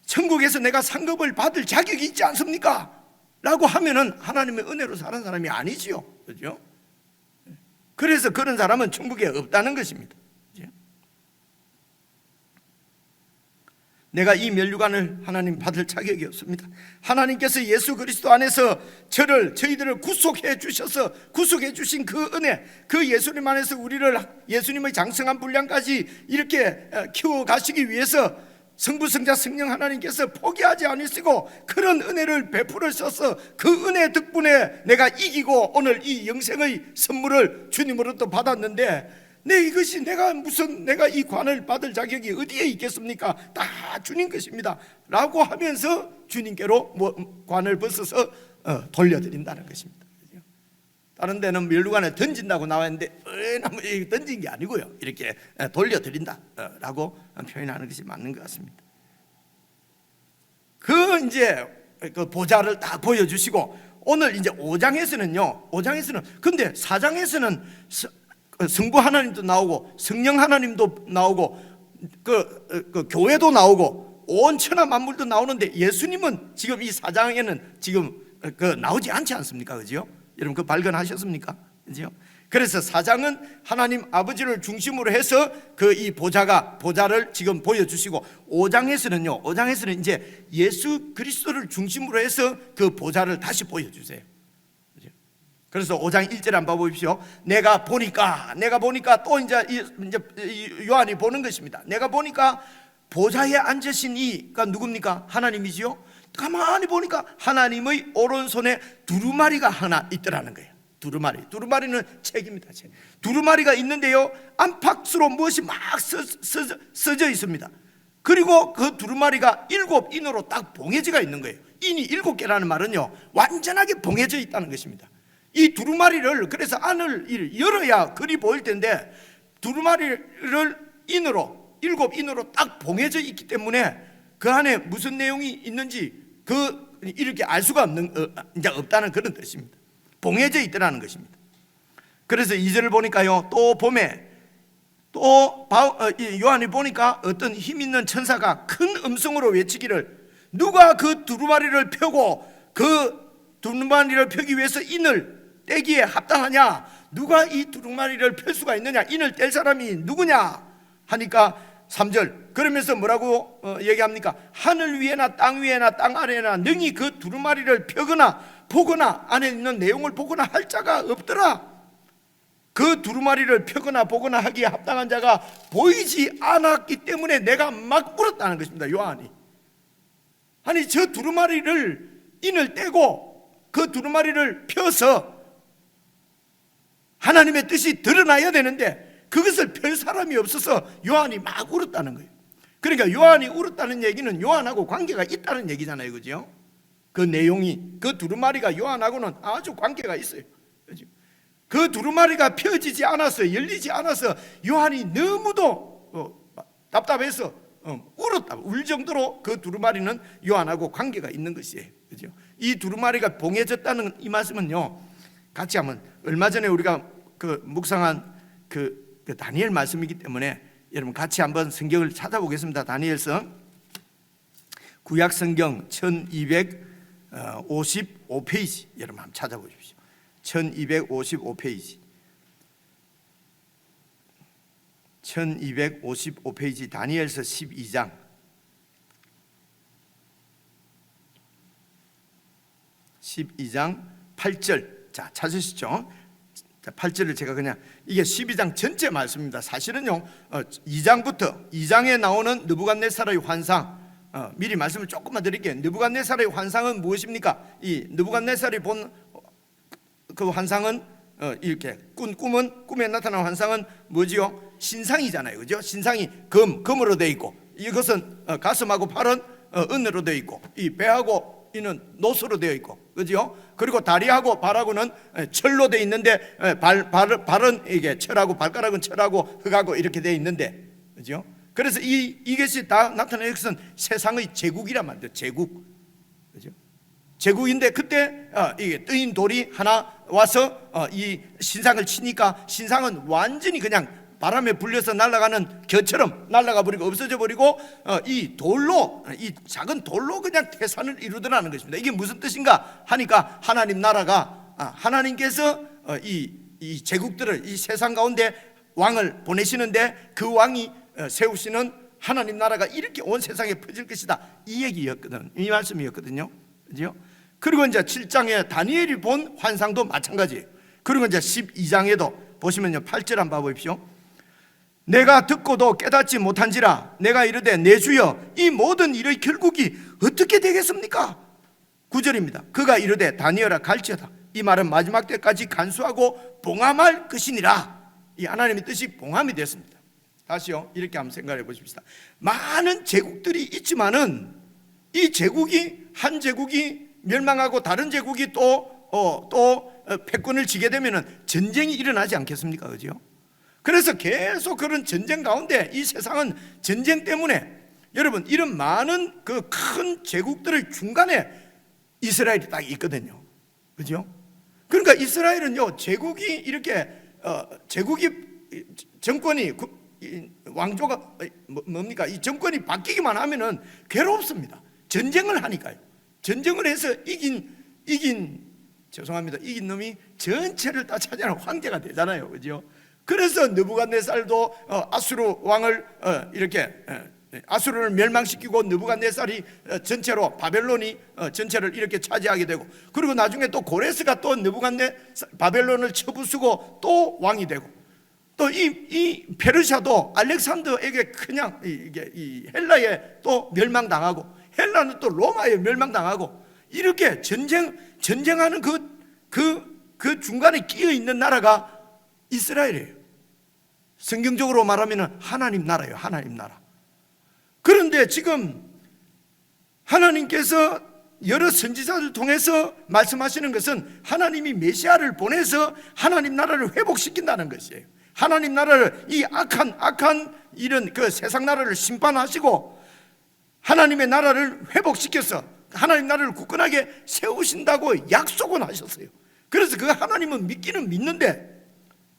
천국에서 내가 상급을 받을 자격이 있지 않습니까? 라고 하면은 하나님의 은혜로 사는 사람이 아니지요. 그죠? 그래서 그런 사람은 천국에 없다는 것입니다. 그죠? 내가 이 면류관을 하나님 받을 자격이 없습니다. 하나님께서 예수 그리스도 안에서 저희들을 구속해 주셔서 구속해 주신 그 은혜, 그 예수님 안에서 우리를 예수님의 장성한 분량까지 이렇게 키워 가시기 위해서 성부 성자 성령 하나님께서 포기하지 않으시고 그런 은혜를 베풀으셔서 그 은혜 덕분에 내가 이기고 오늘 이 영생의 선물을 주님으로부터 받았는데, 이것이 내가 이 관을 받을 자격이 어디에 있겠습니까? 다 주님 것입니다 라고 하면서 주님께로 관을 벗어서 돌려드린다는 것입니다. 다른 데는 면류관을 던진다고 나와 있는데 던진 게 아니고요, 이렇게 돌려드린다라고 표현하는 것이 맞는 것 같습니다. 이제 그 보좌를 딱 보여주시고, 오늘 이제 5장에서는 근데 4장에서는 성부 하나님도 나오고 성령 하나님도 나오고 그 교회도 나오고 온 천하 만물도 나오는데 예수님은 지금 이 4장에는 지금 나오지 않지 않습니까? 그죠? 여러분 그 발견하셨습니까? 그죠? 그래서 4장은 하나님 아버지를 중심으로 해서 이 보좌를 지금 보여주시고, 5장에서는 이제 예수 그리스도를 중심으로 해서 그 보좌를 다시 보여주세요. 그죠? 그래서 5장 1절 한번 보십시오. 내가 보니까 또 이제 요한이 보는 것입니다. 내가 보니까 보좌에 앉으신 이가 누굽니까? 하나님이지요. 가만히 보니까 하나님의 오른손에 두루마리가 하나 있더라는 거예요. 두루마리는 책입니다. 책. 두루마리가 있는데요, 안팎으로 무엇이 막 써져 있습니다. 그리고 그 두루마리가 7인으로 딱 봉해져가 있는 거예요. 인이 7개라는 말은요, 완전하게 봉해져 있다는 것입니다. 이 두루마리를 그래서 안을 열어야 글이 보일 텐데, 두루마리를 7인으로 딱 봉해져 있기 때문에 그 안에 무슨 내용이 있는지 이렇게 알 수가 이제 없다는 그런 뜻입니다. 봉해져 있더라는 것입니다. 그래서 2절을 보니까요, 또 봄에 요한이 보니까 어떤 힘 있는 천사가 큰 음성으로 외치기를, 누가 그 두루마리를 펴고 그 두루마리를 펴기 위해서 인을 떼기에 합당하냐? 누가 이 두루마리를 펼 수가 있느냐? 인을 뗄 사람이 누구냐? 하니까 3절 그러면서 뭐라고 얘기합니까? 하늘 위에나 땅 위에나 땅 아래나 능히 그 두루마리를 펴거나 보거나 안에 있는 내용을 보거나 할 자가 없더라. 그 두루마리를 펴거나 보거나 하기에 합당한 자가 보이지 않았기 때문에 내가 막 울었다는 것입니다. 요한이. 아니, 저 두루마리를 인을 떼고 그 두루마리를 펴서 하나님의 뜻이 드러나야 되는데 그것을 펼 사람이 없어서 요한이 막 울었다는 거예요. 그러니까 요한이 울었다는 얘기는 요한하고 관계가 있다는 얘기잖아요. 그죠? 그 내용이 그 두루마리가 요한하고는 아주 관계가 있어요. 그죠? 그 두루마리가 펴지지 않아서 열리지 않아서 요한이 너무도 답답해서 울었다. 울 정도로 그 두루마리는 요한하고 관계가 있는 것이에요. 그죠? 이 두루마리가 봉해졌다는 이 말씀은요, 같이 한번 얼마 전에 우리가 그 묵상한 그 다니엘 말씀이기 때문에 여러분 같이 한번 성경을 찾아보겠습니다. 다니엘서 구약 성경 1255페이지 여러분 한번 찾아보십시오. 1255페이지 1255페이지 다니엘서 12장 8절. 자, 찾으시죠? 자, 8절을 제가 그냥 이게 12장 전체 말씀입니다. 사실은요 2장에 나오는 느부갓네살의 환상, 미리 말씀을 조금만 드릴게요. 느부갓네살의 환상은 무엇입니까? 이 느부갓네살이 본 그 환상은 이렇게 꿈은 꿈에 나타난 환상은 뭐지요? 신상이잖아요, 그죠? 신상이 금으로 되어 있고, 이것은 가슴하고 팔은 은으로 되어 있고, 이 배하고 이는 노수로 되어 있고, 그죠? 그리고 다리하고 발하고는 철로 되어 있는데 발은 이게 철하고 발가락은 철하고 흙하고 이렇게 되어 있는데, 그죠? 그래서 이것이 다 나타나는 것은 세상의 제국이란 말이죠. 제국, 그죠? 제국인데 그때 이게 뜨인 돌이 하나 와서 이 신상을 치니까 신상은 완전히 그냥 바람에 불려서 날아가는 겨처럼 날아가 버리고 없어져 버리고 이 작은 돌로 그냥 태산을 이루더라는 것입니다. 이게 무슨 뜻인가 하니까 하나님 나라가 하나님께서 이 제국들을 이 세상 가운데 왕을 보내시는데 그 왕이 세우시는 하나님 나라가 이렇게 온 세상에 퍼질 것이다, 이 얘기였거든, 이 말씀이었거든요. 그죠? 그리고 이제 7장에 다니엘이 본 환상도 마찬가지예요. 그리고 이제 12장에도 보시면요 8절 한번 봐보십시오. 내가 듣고도 깨닫지 못한지라 내가 이르되 내 주여 이 모든 일의 결국이 어떻게 되겠습니까? 9절입니다. 그가 이르되 다니엘아 갈지어다. 이 말은 마지막 때까지 간수하고 봉함할 것이니라. 이 하나님의 뜻이 봉함이 됐습니다. 다시요 이렇게 한번 생각해 보십시다. 많은 제국들이 있지만은 이 제국이 한 제국이 멸망하고 다른 제국이 또 패권을 쥐게 되면은 전쟁이 일어나지 않겠습니까? 그죠? 그래서 계속 그런 전쟁 가운데 이 세상은 전쟁 때문에 여러분 이런 많은 그 큰 제국들의 중간에 이스라엘이 딱 있거든요. 그죠? 그러니까 이스라엘은요 제국이 이렇게 제국이 정권이 왕조가 뭡니까? 이 정권이 바뀌기만 하면은 괴롭습니다. 전쟁을 하니까요. 전쟁을 해서 이긴 놈이 전체를 다 차지하는 황제가 되잖아요, 그죠? 그래서 느부갓네살도 아수르 왕을 이렇게 아수르를 멸망시키고 느부갓네살이 전체로 바벨론이 전체를 이렇게 차지하게 되고, 그리고 나중에 또 고레스가 또 바벨론을 쳐부수고 또 왕이 되고, 또 이 페르시아도 알렉산더에게 그냥 이 헬라에 또 멸망당하고, 헬라는 또 로마에 멸망당하고, 이렇게 전쟁하는 그 중간에 끼어 있는 나라가 이스라엘이에요. 성경적으로 말하면 하나님 나라예요. 하나님 나라. 그런데 지금 하나님께서 여러 선지자를 통해서 말씀하시는 것은 하나님이 메시아를 보내서 하나님 나라를 회복시킨다는 것이에요. 하나님 나라를 이 악한 이런 그 세상 나라를 심판하시고 하나님의 나라를 회복시켜서 하나님 나라를 굳건하게 세우신다고 약속은 하셨어요. 그래서 그 하나님은 믿기는 믿는데,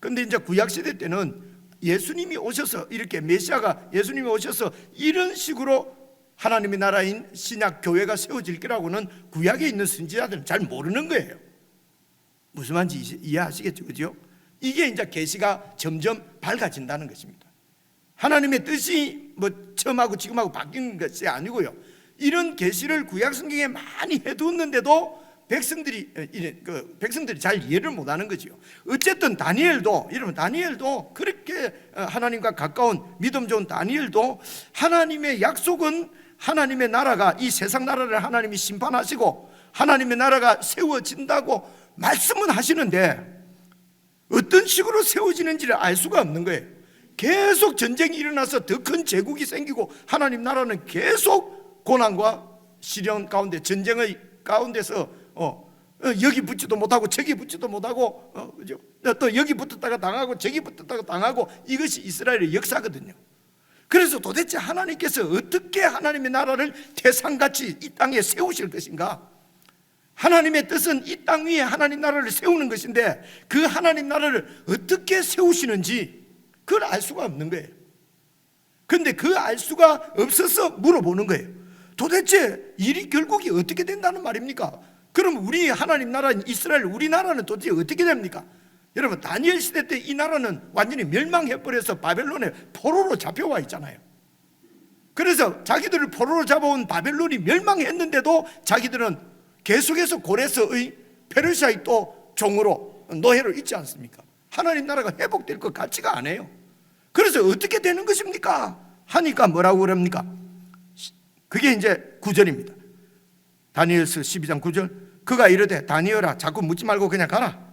그런데 이제 구약시대 때는 예수님이 오셔서 이렇게 메시아가 예수님이 오셔서 이런 식으로 하나님의 나라인 신약 교회가 세워질 거라고는 구약에 있는 선지자들은 잘 모르는 거예요. 무슨 말인지 이해하시겠죠, 그죠? 이게 이제 계시가 점점 밝아진다는 것입니다. 하나님의 뜻이 뭐 처음하고 지금하고 바뀐 것이 아니고요. 이런 계시를 구약 성경에 많이 해두었는데도 백성들이 잘 이해를 못하는 거지요. 어쨌든 여러분 다니엘도 그렇게 하나님과 가까운 믿음 좋은 다니엘도 하나님의 약속은 하나님의 나라가 이 세상 나라를 하나님이 심판하시고 하나님의 나라가 세워진다고 말씀은 하시는데 어떤 식으로 세워지는지를 알 수가 없는 거예요. 계속 전쟁이 일어나서 더 큰 제국이 생기고 하나님 나라는 계속 고난과 시련 가운데 전쟁의 가운데서 여기 붙지도 못하고 저기 붙지도 못하고 그죠? 또 여기 붙었다가 당하고 저기 붙었다가 당하고, 이것이 이스라엘의 역사거든요. 그래서 도대체 하나님께서 어떻게 하나님의 나라를 태산같이 이 땅에 세우실 것인가? 하나님의 뜻은 이 땅 위에 하나님 나라를 세우는 것인데, 그 하나님 나라를 어떻게 세우시는지 그걸 알 수가 없는 거예요. 그런데 그 알 수가 없어서 물어보는 거예요. 도대체 일이 결국이 어떻게 된다는 말입니까? 그럼 우리 하나님 나라 이스라엘, 우리나라는 도대체 어떻게 됩니까? 여러분, 다니엘 시대 때 이 나라는 완전히 멸망해버려서 바벨론에 포로로 잡혀와 있잖아요. 그래서 자기들을 포로로 잡아온 바벨론이 멸망했는데도 자기들은 계속해서 고레스의 페르시아의 또 종으로 노예로 있지 않습니까? 하나님 나라가 회복될 것 같지가 않아요. 그래서 어떻게 되는 것입니까? 하니까 뭐라고 그럽니까? 그게 이제 9절입니다. 다니엘서 12장 9절. 그가 이르되 다니엘아, 자꾸 묻지 말고 그냥 가라.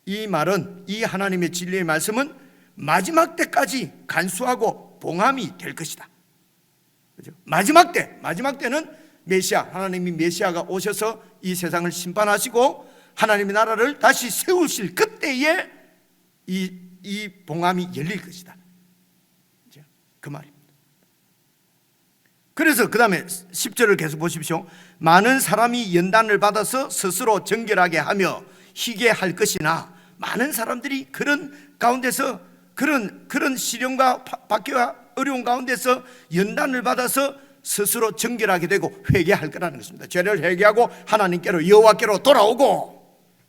이 말은, 이 하나님의 진리의 말씀은 마지막 때까지 간수하고 봉함이 될 것이다. 그죠? 마지막 때는 메시아, 하나님이 메시아가 오셔서 이 세상을 심판하시고 하나님의 나라를 다시 세우실 그때에 이 봉함이 열릴 것이다. 그죠? 그 말입니다. 그래서 그 다음에 10절을 계속 보십시오. 많은 사람이 연단을 받아서 스스로 정결하게 하며 희게 할 것이나, 많은 사람들이 그런 가운데서 그런 시련과 받기와 어려운 가운데서 연단을 받아서 스스로 정결하게 되고 회개할 거라는 것입니다. 죄를 회개하고 하나님께로, 여호와께로 돌아오고,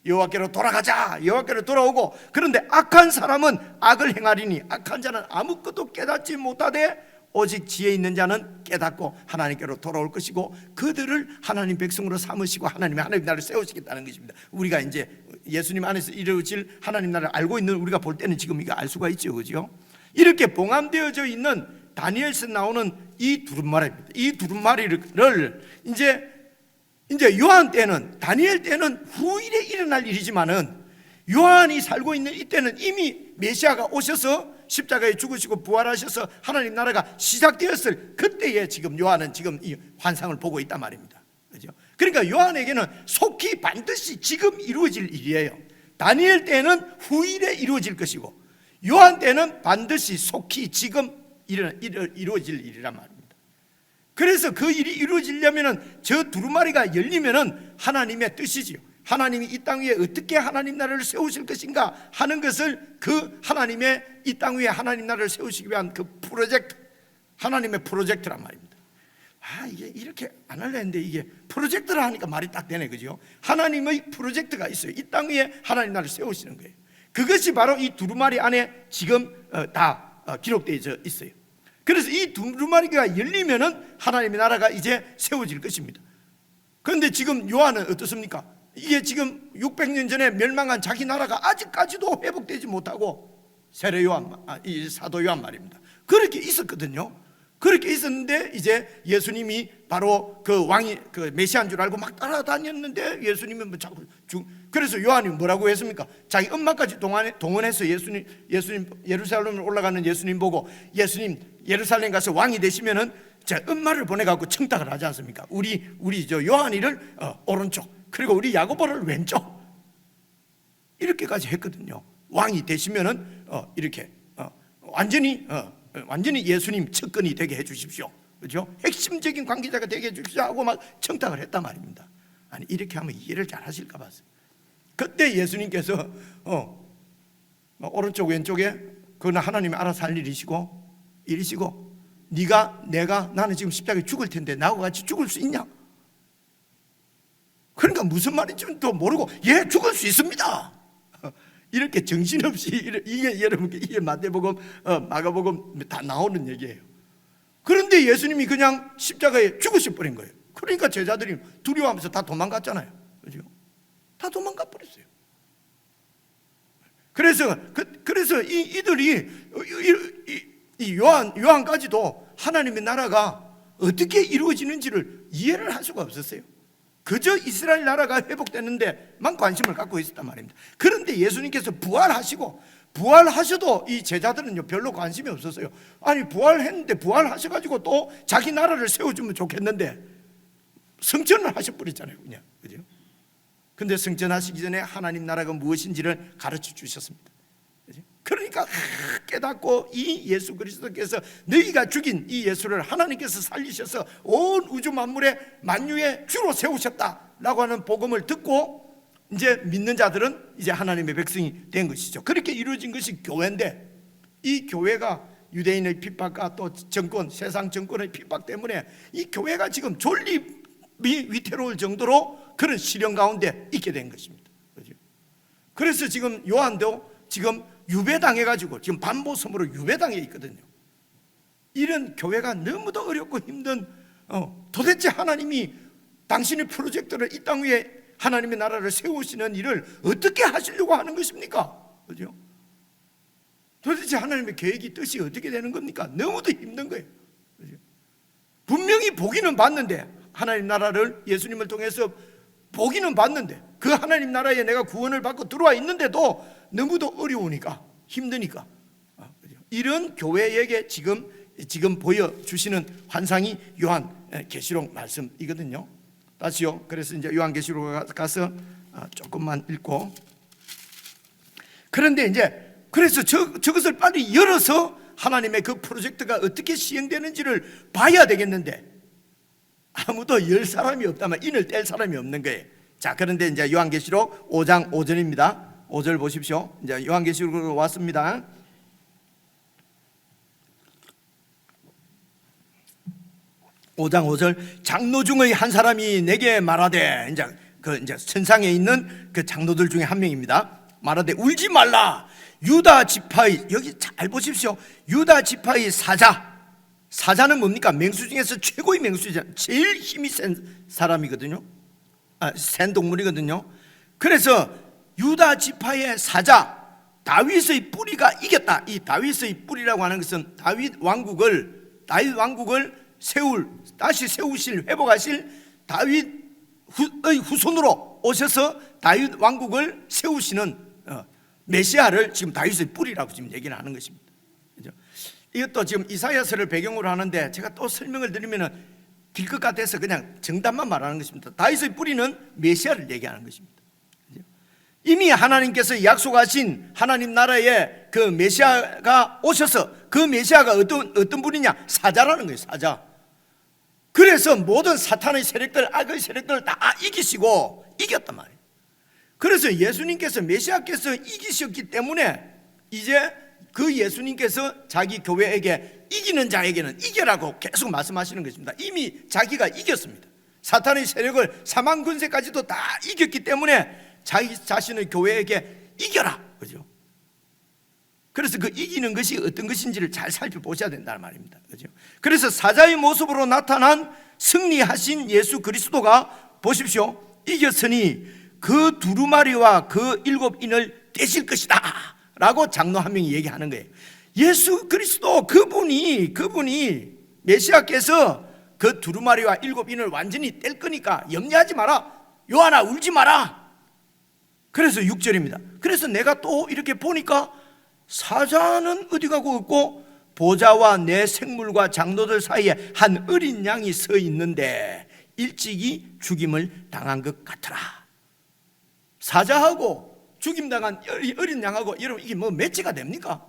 여호와께로 돌아가자, 여호와께로 돌아오고. 그런데 악한 사람은 악을 행하리니 악한 자는 아무것도 깨닫지 못하되 오직 지혜 있는 자는 깨닫고 하나님께로 돌아올 것이고, 그들을 하나님 백성으로 삼으시고 하나님 나라를 세우시겠다는 것입니다. 우리가 이제 예수님 안에서 이루어질 하나님 나라를 알고 있는 우리가 볼 때는 지금 이거 알 수가 있죠, 그죠? 이렇게 봉함되어져 있는 다니엘서 나오는 이 두루마리입니다. 이 두루마리를 이제 요한 때는, 다니엘 때는 후일에 일어날 일이지만은, 요한이 살고 있는 이때는 이미 메시아가 오셔서 십자가에 죽으시고 부활하셔서 하나님 나라가 시작되었을 그때에 지금 요한은 지금 이 환상을 보고 있단 말입니다. 그죠? 그러니까 요한에게는 속히 반드시 지금 이루어질 일이에요. 다니엘 때는 후일에 이루어질 것이고, 요한 때는 반드시 속히 지금 이루어질 일이란 말입니다. 그래서 그 일이 이루어지려면은 저 두루마리가 열리면은 하나님의 뜻이지요. 하나님이 이 땅 위에 어떻게 하나님 나라를 세우실 것인가 하는 것을, 그 하나님의 이 땅 위에 하나님 나라를 세우시기 위한 그 프로젝트, 하나님의 프로젝트란 말입니다. 이게 이렇게 안 하려 했는데 이게 프로젝트라 하니까 말이 딱 되네, 그죠? 하나님의 프로젝트가 있어요. 이 땅 위에 하나님 나라를 세우시는 거예요. 그것이 바로 이 두루마리 안에 지금 다 기록되어 있어요. 그래서 이 두루마리가 열리면은 하나님의 나라가 이제 세워질 것입니다. 그런데 지금 요한은 어떻습니까? 이게 지금 600년 전에 멸망한 자기 나라가 아직까지도 회복되지 못하고, 세례 요한, 이 사도 요한 말입니다. 그렇게 있었거든요. 그렇게 있었는데 이제 예수님이 바로 그 왕이 그 메시아인 줄 알고 막 따라다녔는데, 예수님은 뭐 자꾸 그래서 요한이 뭐라고 했습니까? 자기 엄마까지 동원해서 예수님 예루살렘에 올라가는 예수님 보고, 예수님 예루살렘 가서 왕이 되시면은 제 엄마를 보내갖고 청탁을 하지 않습니까? 우리 저 요한이를 오른쪽, 그리고 우리 야고보를 왼쪽, 이렇게까지 했거든요. 왕이 되시면은 이렇게 완전히 예수님 측근이 되게 해주십시오, 그렇죠? 핵심적인 관계자가 되게 해주십시오 하고 막 청탁을 했단 말입니다. 아니, 이렇게 하면 이해를 잘 하실까 봐서. 그때 예수님께서 오른쪽 왼쪽에 그건 하나님이 알아서 할 일이시고, 나는 지금 십자가에 죽을 텐데 나하고 같이 죽을 수 있냐? 그러니까 무슨 말인지도 모르고, 예, 죽을 수 있습니다, 이렇게 정신없이, 이게 여러분, 이게 마태복음, 마가복음 다 나오는 얘기예요. 그런데 예수님이 그냥 십자가에 죽으셔 버린 거예요. 그러니까 제자들이 두려워하면서 다 도망갔잖아요, 그죠? 다 도망가 버렸어요. 그래서 이들이 이 요한까지도 하나님의 나라가 어떻게 이루어지는지를 이해를 할 수가 없었어요. 그저 이스라엘 나라가 회복됐는데만 관심을 갖고 있었단 말입니다. 그런데 예수님께서 부활하셔도 이 제자들은요 별로 관심이 없었어요. 아니, 부활했는데 부활하셔가지고 또 자기 나라를 세워주면 좋겠는데 성전을 하셔버렸잖아요, 그냥. 그죠? 근데 성전하시기 전에 하나님 나라가 무엇인지를 가르쳐 주셨습니다. 그죠? 그러니까 깨닫고 이 예수 그리스도께서 너희가 죽인 이 예수를 하나님께서 살리셔서 온 우주 만물의 만유의 주로 세우셨다라고 하는 복음을 듣고 이제 믿는 자들은 이제 하나님의 백성이 된 것이죠. 그렇게 이루어진 것이 교회인데, 이 교회가 유대인의 핍박과 또 정권, 세상 정권의 핍박 때문에 이 교회가 지금 존립이 위태로울 정도로 그런 시련 가운데 있게 된 것입니다. 그렇죠? 그래서 지금 요한도 지금 유배당해가지고 지금 반보섬으로 유배당해 있거든요. 이런 교회가 너무도 어렵고 힘든, 도대체 하나님이 당신의 프로젝트를 이 땅 위에 하나님의 나라를 세우시는 일을 어떻게 하시려고 하는 것입니까? 그렇죠? 도대체 하나님의 계획이 뜻이 어떻게 되는 겁니까? 너무도 힘든 거예요. 그렇죠? 분명히 보기는 봤는데, 하나님 나라를 예수님을 통해서 보기는 봤는데, 그 하나님 나라에 내가 구원을 받고 들어와 있는데도 너무도 어려우니까, 힘드니까, 이런 교회에게 지금 보여주시는 환상이 요한계시록 말씀이거든요. 다시요. 그래서 이제 요한계시록 가서 조금만 읽고, 그런데 이제 그래서 저것을 빨리 열어서 하나님의 그 프로젝트가 어떻게 시행되는지를 봐야 되겠는데, 아무도 열 사람이 없다면 인을 뗄 사람이 없는 거예요. 자, 그런데 이제 요한계시록 5장 5절입니다. 5절 보십시오. 이제 요한계시록으로 왔습니다. (5장 5절) 장로 중의 한 사람이 내게 말하되, 이제 천상에 있는 그 장로들 중에 한 명입니다. 말하되 울지 말라. 유다 지파의, 여기 잘 보십시오. 유다 지파의 사자는 뭡니까? 맹수 중에서 최고의 맹수잖아요. 제일 힘이 센 사람이거든요. 센 동물이거든요. 그래서 유다 지파의 사자 다윗의 뿌리가 이겼다. 이 다윗의 뿌리라고 하는 것은 다윗 왕국을 다시 세우실, 회복하실 다윗의 후손으로 오셔서 다윗 왕국을 세우시는 메시아를 지금 다윗의 뿌리라고 지금 얘기를 하는 것입니다. 그죠? 이것도 지금 이사야서를 배경으로 하는데, 제가 또 설명을 드리면 길 것 같아서 그냥 정답만 말하는 것입니다. 다윗의 뿌리는 메시아를 얘기하는 것입니다. 그죠? 이미 하나님께서 약속하신 하나님 나라의 그 메시아가 오셔서, 그 메시아가 어떤 분이냐? 사자라는 거예요. 사자. 그래서 모든 사탄의 세력들, 악의 세력들을 다 이기시고 이겼단 말이에요. 그래서 예수님께서, 메시아께서 이기셨기 때문에 이제 그 예수님께서 자기 교회에게 이기는 자에게는 이겨라고 계속 말씀하시는 것입니다. 이미 자기가 이겼습니다. 사탄의 세력을, 사망 군세까지도 다 이겼기 때문에 자기 자신의 교회에게 이겨라, 그죠? 그래서 그 이기는 것이 어떤 것인지를 잘 살펴보셔야 된다는 말입니다. 그죠? 그래서 사자의 모습으로 나타난 승리하신 예수 그리스도가 보십시오. 이겼으니 그 두루마리와 그 7인을 떼실 것이다 라고 장로 한 명이 얘기하는 거예요. 예수 그리스도 그분이 메시아께서 그 두루마리와 7인을 완전히 뗄 거니까 염려하지 마라. 요한아, 울지 마라. 그래서 6절입니다. 그래서 내가 또 이렇게 보니까 사자는 어디 가고 없고 보좌와 내 생물과 장로들 사이에 한 어린 양이 서 있는데 일찍이 죽임을 당한 것 같더라. 사자하고 죽임당한 어린 양하고, 여러분 이게 뭐 매치가 됩니까?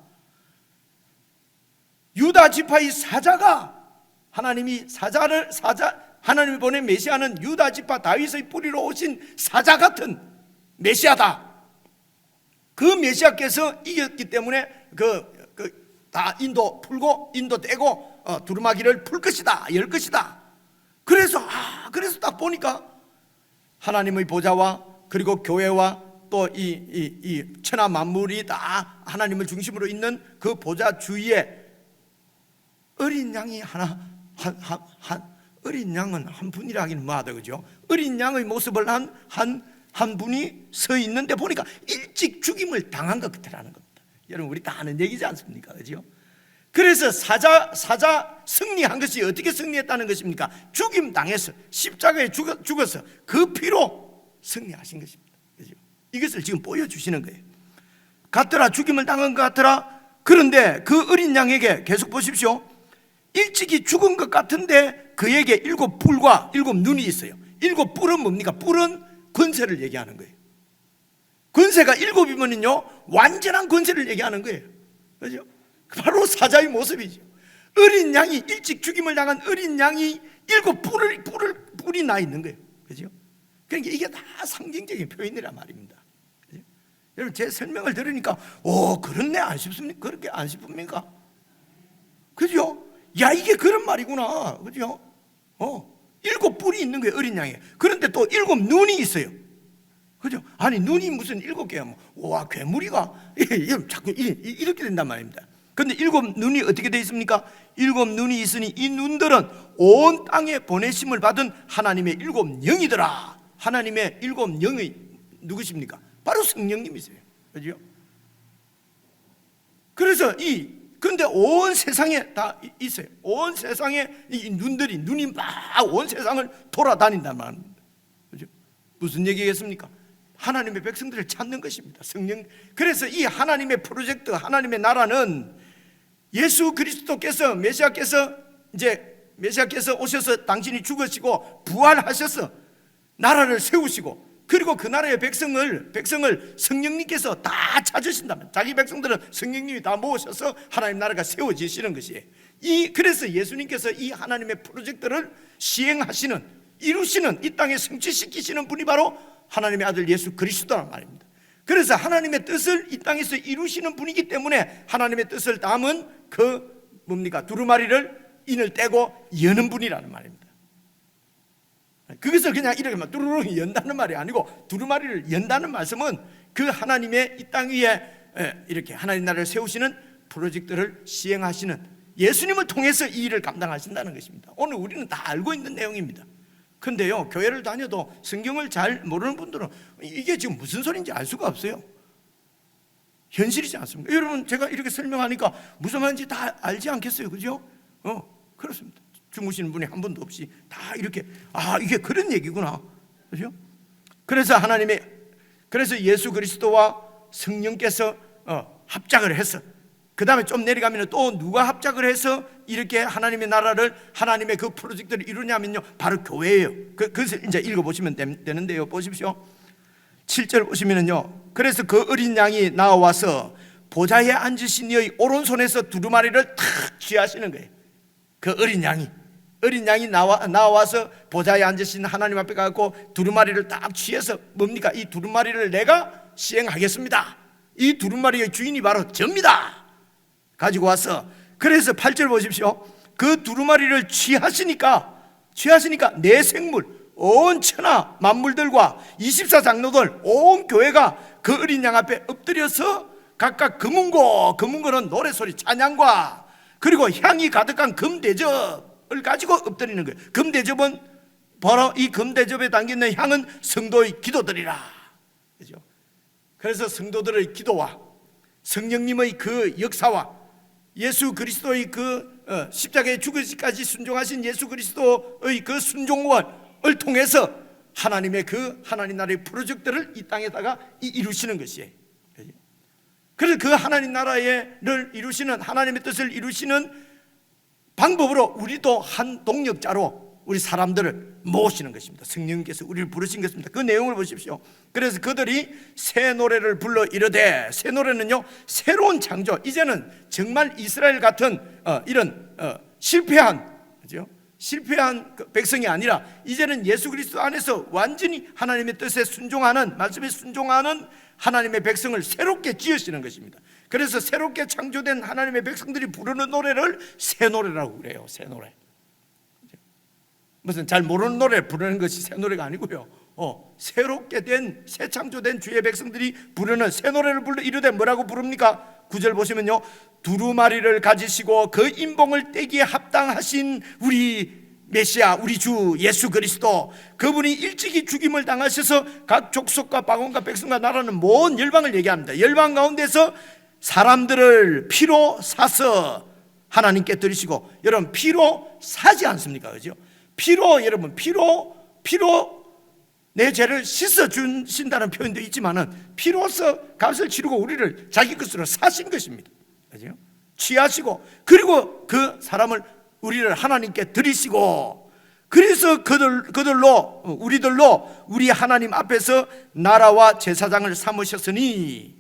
유다 지파의 사자가, 하나님이 보낸 메시아는 유다 지파 다윗의 뿌리로 오신 사자 같은 메시아다. 그 메시아께서 이겼기 때문에 다 인도 풀고, 인도 떼고 두루마기를 풀 것이다, 열 것이다. 그래서 딱 보니까 하나님의 보좌와, 그리고 교회와 또 이 천하 만물이 다 하나님을 중심으로 있는 그 보좌 주위에 어린 양이 어린 양은 한 분이라 하기는 뭐하다, 그죠? 어린 양의 모습을 한 분이 서 있는데 보니까 일찍 죽임을 당한 것 같다라는 겁니다. 여러분 우리 다 아는 얘기지 않습니까? 그죠? 그래서 사자 승리한 것이 어떻게 승리했다는 것입니까? 죽임 당해서 십자가에 죽어서 그 피로 승리하신 것입니다. 그죠? 이것을 지금 보여주시는 거예요. 같더라, 죽임을 당한 것 같더라. 그런데 그 어린 양에게 계속 보십시오. 일찍이 죽은 것 같은데 그에게 7 뿔과 7 눈이 있어요. 일곱 뿔은 뭡니까? 뿔은 권세를 얘기하는 거예요. 권세가 일곱이면요 완전한 권세를 얘기하는 거예요. 그죠? 바로 사자의 모습이죠. 어린 양이, 일찍 죽임을 당한 어린 양이 일곱 뿔이 나 있는 거예요. 그죠? 그러니까 이게 다 상징적인 표현이란 말입니다. 그죠? 여러분 제 설명을 들으니까 그렇네 안 싶습니까? 그렇게 안 싶습니까? 그죠? 야 이게 그런 말이구나. 그죠? 일곱 뿔이 있는 거예요, 어린 양에. 그런데 또 일곱 눈이 있어요. 그죠? 아니 눈이 무슨 일곱 개야 뭐. 와 괴물이가 자꾸 이렇게 된단 말입니다. 그런데 일곱 눈이 어떻게 되어 있습니까? 일곱 눈이 있으니 이 눈들은 온 땅에 보내심을 받은 하나님의 일곱 영이더라. 하나님의 일곱 영이 누구십니까? 바로 성령님이세요. 그죠? 그래서 근데 온 세상에 다 있어요. 온 세상에 이 눈이 막 온 세상을 돌아다닌단 말입니다. 그죠? 무슨 얘기겠습니까? 하나님의 백성들을 찾는 것입니다. 성령. 그래서 이 하나님의 프로젝트, 하나님의 나라는 예수 그리스도께서 메시아께서 오셔서 당신이 죽으시고 부활하셔서 나라를 세우시고, 그리고 그 나라의 백성을 성령님께서 다 찾으신다면, 자기 백성들은 성령님이 다 모으셔서 하나님 나라가 세워지시는 것이에요. 그래서 예수님께서 이 하나님의 프로젝트를 시행하시는, 이루시는, 이 땅에 성취시키시는 분이 바로 하나님의 아들 예수 그리스도란 말입니다. 그래서 하나님의 뜻을 이 땅에서 이루시는 분이기 때문에 하나님의 뜻을 담은 두루마리를 인을 떼고 여는 분이라는 말입니다. 그것을 그냥 이렇게 뚜루루 연다는 말이 아니고, 두루마리를 연다는 말씀은 그 하나님의 이 땅 위에 이렇게 하나님 나라를 세우시는 프로젝트를 시행하시는 예수님을 통해서 이 일을 감당하신다는 것입니다. 오늘 우리는 다 알고 있는 내용입니다. 근데요, 교회를 다녀도 성경을 잘 모르는 분들은 이게 지금 무슨 소리인지 알 수가 없어요. 현실이지 않습니까? 여러분 제가 이렇게 설명하니까 무슨 말인지 다 알지 않겠어요? 그죠? 그렇습니다. 주무시는 분이 한 분도 없이 다 이렇게 이게 그런 얘기구나. 그죠? 그래서 예수 그리스도와 성령께서 합작을 해서, 그 다음에 좀 내려가면 또 누가 합작을 해서 이렇게 하나님의 나라를, 하나님의 그 프로젝트를 이루냐면요, 바로 교회예요. 그것을 이제 읽어보시면 되는데요, 보십시오. 7절 보시면요, 그래서 그 어린 양이 나와서 보좌에 앉으신 이의 오른손에서 두루마리를 탁 취하시는 거예요. 그 어린 양이 나와서 보좌에 앉으신 하나님 앞에 가고 두루마리를 딱 취해서 뭡니까? 이 두루마리를 내가 시행하겠습니다. 이 두루마리의 주인이 바로 접니다. 가지고 와서, 그래서 8절 보십시오. 그 두루마리를 취하시니까 내 생물, 온 천하 만물들과 24장로들 온 교회가 그 어린 양 앞에 엎드려서 각각 금은고는 노래소리 찬양과 그리고 향이 가득한 금대접을 가지고 엎드리는 거예요. 금대접은 바로 이 금대접에 담겨있는 향은 성도의 기도들이라. 그죠? 그래서 성도들의 기도와 성령님의 그 역사와 예수 그리스도의 십자가에 죽으시기까지 순종하신 예수 그리스도의 그 순종을 통해서 하나님의 하나님 나라의 프로젝트를 이 땅에다가 이루시는 것이에요. 그래서 그 하나님 나라를 이루시는, 하나님의 뜻을 이루시는 방법으로 우리도 한 동력자로 우리 사람들을 모으시는 것입니다. 성령님께서 우리를 부르신 것입니다. 그 내용을 보십시오. 그래서 그들이 새 노래를 불러 이르되, 새 노래는요 새로운 창조, 이제는 정말 이스라엘 같은 이런 실패한 백성이 아니라 이제는 예수 그리스도 안에서 완전히 하나님의 뜻에 순종하는, 말씀에 순종하는 하나님의 백성을 새롭게 지으시는 것입니다. 그래서 새롭게 창조된 하나님의 백성들이 부르는 노래를 새 노래라고 그래요. 새 노래. 무슨 잘 모르는 노래 부르는 것이 새 노래가 아니고요, 새롭게 된, 새 창조된 주의 백성들이 부르는 새 노래를 불러 이르되 뭐라고 부릅니까? 9절 보시면요, 두루마리를 가지시고 그 인봉을 떼기에 합당하신 우리 메시아, 우리 주 예수 그리스도, 그분이 일찍이 죽임을 당하셔서 각 족속과 방언과 백성과 나라는 모든 열방을 얘기합니다. 열방 가운데서 사람들을 피로 사서 하나님께 드리시고, 여러분 피로 사지 않습니까? 그죠? 여러분 피로 내 죄를 씻어 주신다는 표현도 있지만은 피로서 값을 치르고 우리를 자기 것으로 사신 것입니다. 그죠? 취하시고, 그리고 그 사람을, 우리를 하나님께 드리시고, 그래서 우리들로 우리 하나님 앞에서 나라와 제사장을 삼으셨으니,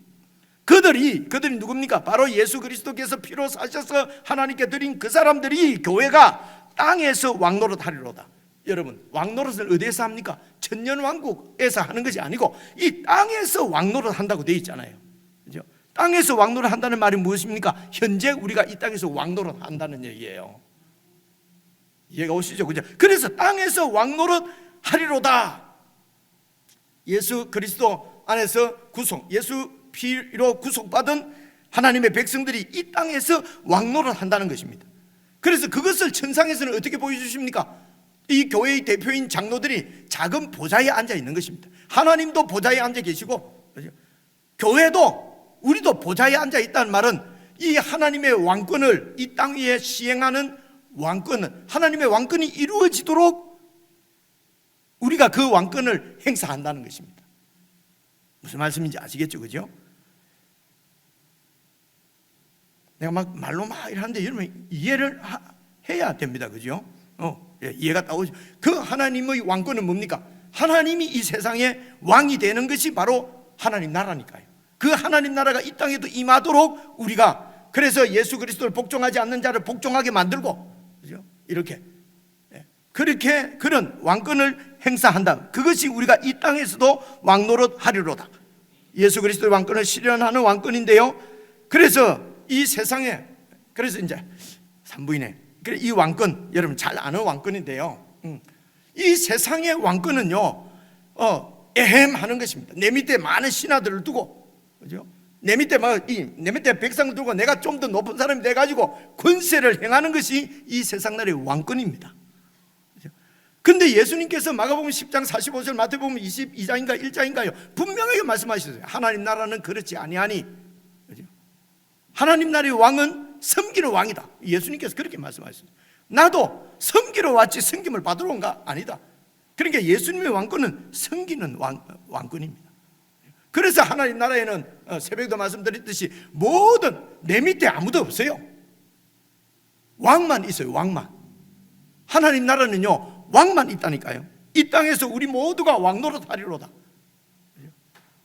그들이 누굽니까? 바로 예수 그리스도께서 피로 사셔서 하나님께 드린 그 사람들이 교회가 땅에서 왕노릇 하리로다. 여러분, 왕노릇을 어디에서 합니까? 천년왕국에서 하는 것이 아니고 이 땅에서 왕노릇 한다고 되어 있잖아요. 그죠? 땅에서 왕노릇 한다는 말이 무엇입니까? 현재 우리가 이 땅에서 왕노릇 한다는 얘기예요. 이해가 오시죠? 그죠? 그래서 땅에서 왕노릇 하리로다. 예수 그리스도 안에서 예수 피로 구속받은 하나님의 백성들이 이 땅에서 왕노릇 한다는 것입니다. 그래서 그것을 천상에서는 어떻게 보여주십니까? 이 교회의 대표인 장로들이 작은 보좌에 앉아 있는 것입니다. 하나님도 보좌에 앉아 계시고, 교회도, 우리도 보좌에 앉아 있다는 말은 이 하나님의 왕권을 이 땅 위에 시행하는 왕권은, 하나님의 왕권이 이루어지도록 우리가 그 왕권을 행사한다는 것입니다. 무슨 말씀인지 아시겠죠? 그죠? 내가 막 말로 막 이러는데 여러분 이해를 해야 됩니다. 그죠? 이해가 딱 오죠. 그 하나님의 왕권은 뭡니까? 하나님이 이 세상에 왕이 되는 것이 바로 하나님 나라니까요. 그 하나님 나라가 이 땅에도 임하도록 우리가, 그래서 예수 그리스도를 복종하지 않는 자를 복종하게 만들고, 그죠? 이렇게 그렇게 그런 왕권을 행사한다. 그것이 우리가 이 땅에서도 왕노릇 하리로다. 예수 그리스도의 왕권을 실현하는 왕권인데요. 그래서 이 세상에, 그래서 이제 산부인의 이 왕권, 여러분 잘 아는 왕권인데요. 이 세상의 왕권은요, 에헴하는 것입니다. 내 밑에 많은 신하들을 두고, 그죠? 내 밑에 백성을 두고 내가 좀 더 높은 사람이 돼가지고 권세를 행하는 것이 이 세상 나라의 왕권입니다. 근데 예수님께서 마가복음 10장 45절, 마태복음 22장인가 1장인가요? 분명하게 말씀하셨어요. 하나님 나라는 그렇지 아니하니, 하나님 나라의 왕은 섬기는 왕이다. 예수님께서 그렇게 말씀하셨어요. 나도 섬기러 왔지 섬김을 받으러 온가? 아니다. 그러니까 예수님의 왕권은 섬기는 왕권입니다. 그래서 하나님 나라에는 새벽에도 말씀드렸듯이 모든 내 밑에 아무도 없어요. 왕만 있어요. 왕만. 하나님 나라는요, 왕만 있다니까요. 이 땅에서 우리 모두가 왕노릇 하리로다.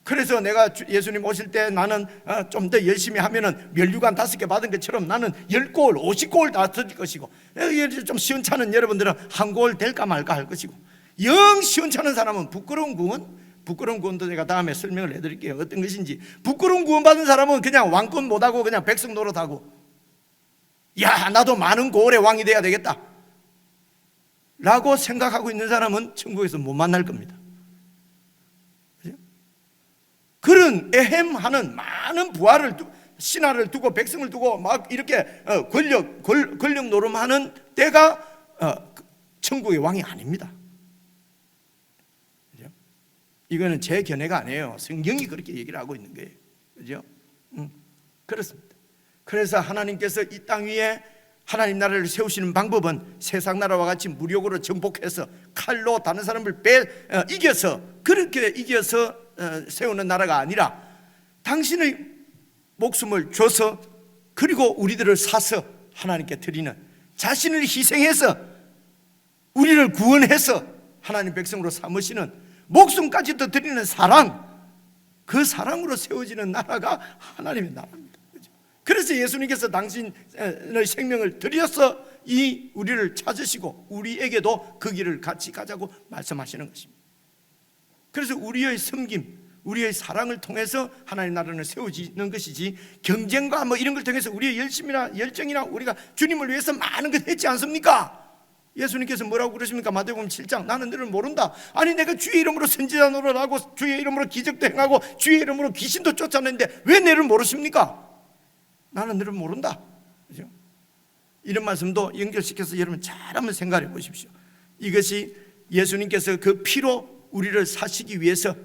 그래서 내가 예수님 오실 때 나는 좀 더 열심히 하면은 면류관 5개 받은 것처럼 나는 10골, 50골 다 드릴 것이고, 좀 시원찮은 여러분들은 한 골 될까 말까 할 것이고, 영 시원찮은 사람은 부끄러운 구원도 제가 다음에 설명을 해드릴게요. 어떤 것인지. 부끄러운 구원 받은 사람은 그냥 왕권 못하고 그냥 백성 노릇하고, 야 나도 많은 고을의 왕이 돼야 되겠다 라고 생각하고 있는 사람은 천국에서 못 만날 겁니다. 그런 에헴하는 많은 부하를 신하를 두고 백성을 두고 막 이렇게 권력 노름하는 때가 천국의 왕이 아닙니다. 그죠? 이거는 제 견해가 아니에요. 성경이 그렇게 얘기를 하고 있는 거예요. 그죠? 그렇습니다. 그래서 하나님께서 이 땅 위에 하나님 나라를 세우시는 방법은 세상 나라와 같이 무력으로 정복해서 칼로 다른 사람을 이겨서, 그렇게 이겨서 세우는 나라가 아니라 당신의 목숨을 줘서, 그리고 우리들을 사서 하나님께 드리는, 자신을 희생해서 우리를 구원해서 하나님 백성으로 삼으시는, 목숨까지도 드리는 사랑, 그 사랑으로 세워지는 나라가 하나님의 나라입니다. 그래서 예수님께서 당신의 생명을 드려서 이 우리를 찾으시고 우리에게도 그 길을 같이 가자고 말씀하시는 것입니다. 그래서 우리의 섬김, 우리의 사랑을 통해서 하나님 나라를 세워지는 것이지, 경쟁과 뭐 이런 걸 통해서 우리의 열정이나 우리가 주님을 위해서 많은 것 했지 않습니까? 예수님께서 뭐라고 그러십니까? 마태복음 7장, 나는 너를 모른다. 아니 내가 주의 이름으로 선지자 노릇하고 주의 이름으로 기적도 행하고 주의 이름으로 귀신도 쫓아내는데 왜 너를 모르십니까? 나는 너를 모른다. 그죠? 이런 말씀도 연결시켜서 여러분 잘 한번 생각해 보십시오. 이것이 예수님께서 그 피로 우리를 사시기 위해서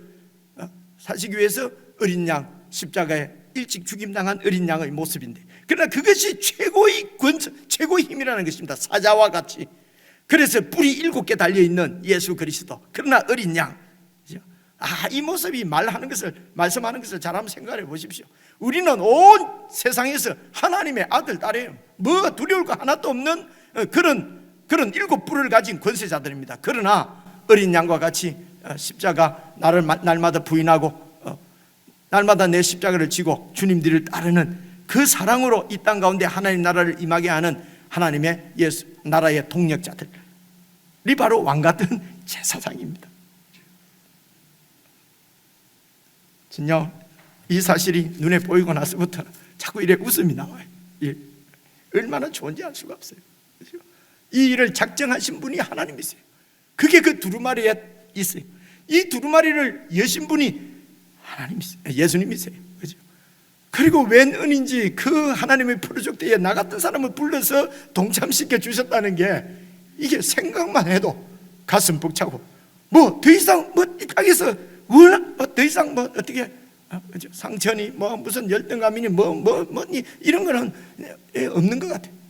어린 양, 십자가에 일찍 죽임당한 어린 양의 모습인데, 그러나 그것이 최고의 힘이라는 것입니다. 사자와 같이. 그래서 뿔이 7개 달려있는 예수 그리스도, 그러나 어린 양. 이 모습이 말씀하는 것을 잘 한번 생각해 보십시오. 우리는 온 세상에서 하나님의 아들, 딸이에요. 뭐가 두려울 거 하나도 없는 그런 그런 7뿔을 가진 권세자들입니다. 그러나 어린 양과 같이 십자가 나를 날마다 부인하고 날마다 내 십자가를 지고 주님들을 따르는 그 사랑으로 이 땅 가운데 하나님 나라를 임하게 하는 하나님의 예수 나라의 동력자들이 바로 왕같은 제사장입니다. 진짜 이 사실이 눈에 보이고 나서부터 자꾸 이래 웃음이 나와요. 얼마나 좋은지 알 수가 없어요. 그렇죠? 이 일을 작정하신 분이 하나님이세요. 그게 그 두루마리에 있어요. 이 두루마리를 여신 분이 하나님이세요. 예수님이세요. 그렇죠? 그리고 웬 은인지 그 하나님의 프로젝트에 나 같은 사람을 불러서 동참시켜 주셨다는 게 이게 생각만 해도 가슴 벅차고 뭐 더 이상 뭐 이 땅에서 더 이상 뭐 어떻게 상처니 뭐 무슨 열등감이니 뭐 이런 거는 없는 것 같아요.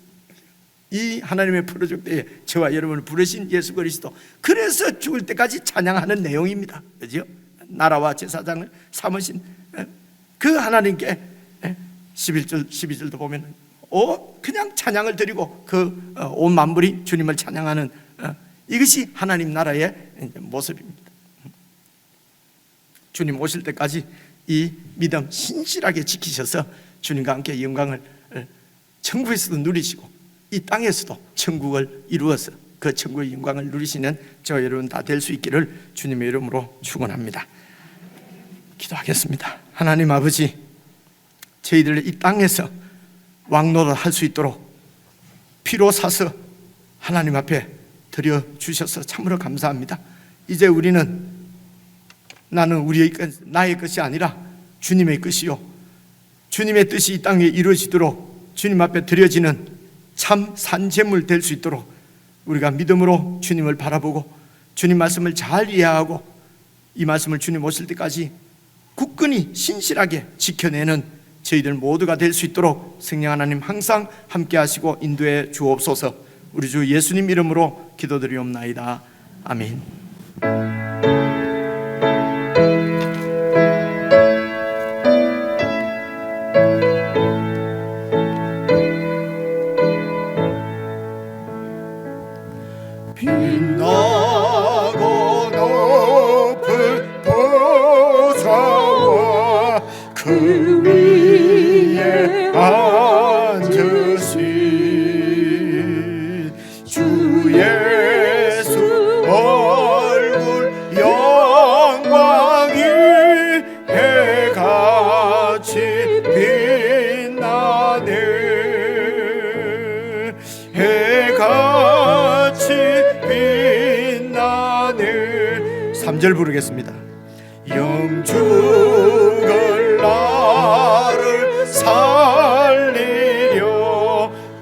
이 하나님의 프로젝트에 저와 여러분을 부르신 예수 그리스도, 그래서 죽을 때까지 찬양하는 내용입니다. 그죠? 나라와 제사장을 삼으신 그 하나님께 11절 12절도 보면 그냥 찬양을 드리고 그 온 만물이 주님을 찬양하는 이것이 하나님 나라의 모습입니다. 주님 오실 때까지 이 믿음 신실하게 지키셔서 주님과 함께 영광을 천국에서도 누리시고 이 땅에서도 천국을 이루어서 그 천국의 영광을 누리시는 저 여러분 다 될 수 있기를 주님의 이름으로 축원합니다. 기도하겠습니다. 하나님 아버지, 저희들 이 땅에서 왕노릇 할 수 있도록 피로 사서 하나님 앞에 드려주셔서 참으로 감사합니다. 이제 우리는 나는 나의 것이 아니라 주님의 것이요, 주님의 뜻이 이 땅에 이루어지도록 주님 앞에 드려지는 참 산재물 될 수 있도록 우리가 믿음으로 주님을 바라보고 주님 말씀을 잘 이해하고 이 말씀을 주님 오실 때까지 굳건히 신실하게 지켜내는 저희들 모두가 될 수 있도록 성령 하나님 항상 함께 하시고 인도해 주옵소서. 우리 주 예수님 이름으로 기도드리옵나이다. 아멘. 빛나고 높은 보좌와 그 위에 앉으신 주 예수 얼굴 영광이 해같이 빛나네. 해같이 빛나네. 3절 부르겠습니다. 영죽을 나를 살리려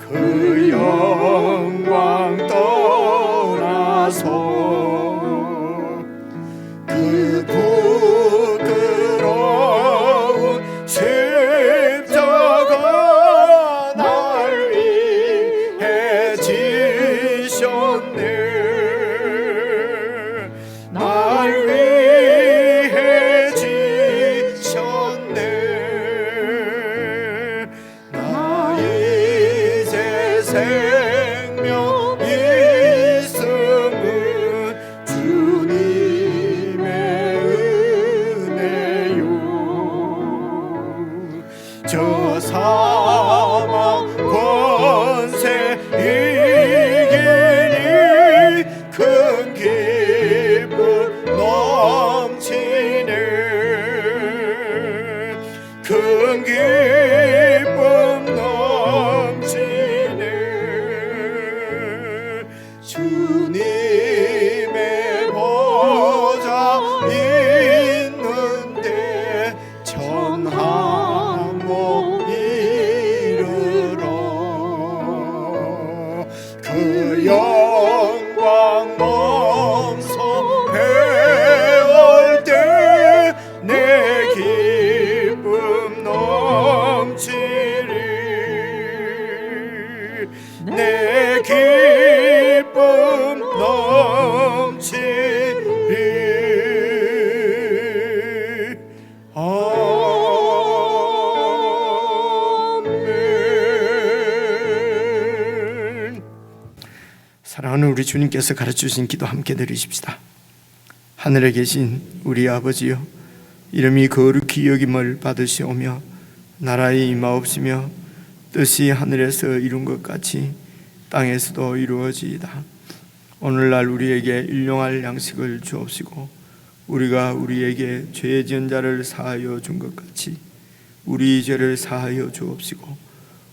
그 영광 떠나서 그 부끄러운 십자가 날 위해 지셨네. 날 위해 지셨네. 나 이제 생명 있음은 주님의 은혜요. 저 사망 권세 이기니 큰 기쁨 넘치네. 큰 기쁨 넘치네. 주님의 보좌 있는데 천하모 이르러 그 영광 넘소 배울 때 내 기쁨 넘치리. 내 기쁨 주님께서 가르쳐주신 기도 함께 드리십시다. 하늘에 계신 우리 아버지여, 이름이 거룩히 여김을 받으시오며 나라의 임하옵시며 뜻이 하늘에서 이룬 것 같이 땅에서도 이루어지이다. 오늘날 우리에게 일용할 양식을 주옵시고 우리가 우리에게 죄 지은 자를 사하여 준 것 같이 우리 죄를 사하여 주옵시고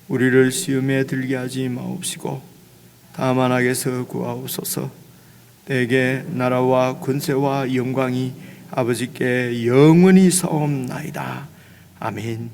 우리를 시험에 들게 하지 마옵시고 다만 악에서 구하옵소서. 내게 나라와 권세와 영광이 아버지께 영원히 사옵나이다. 아멘.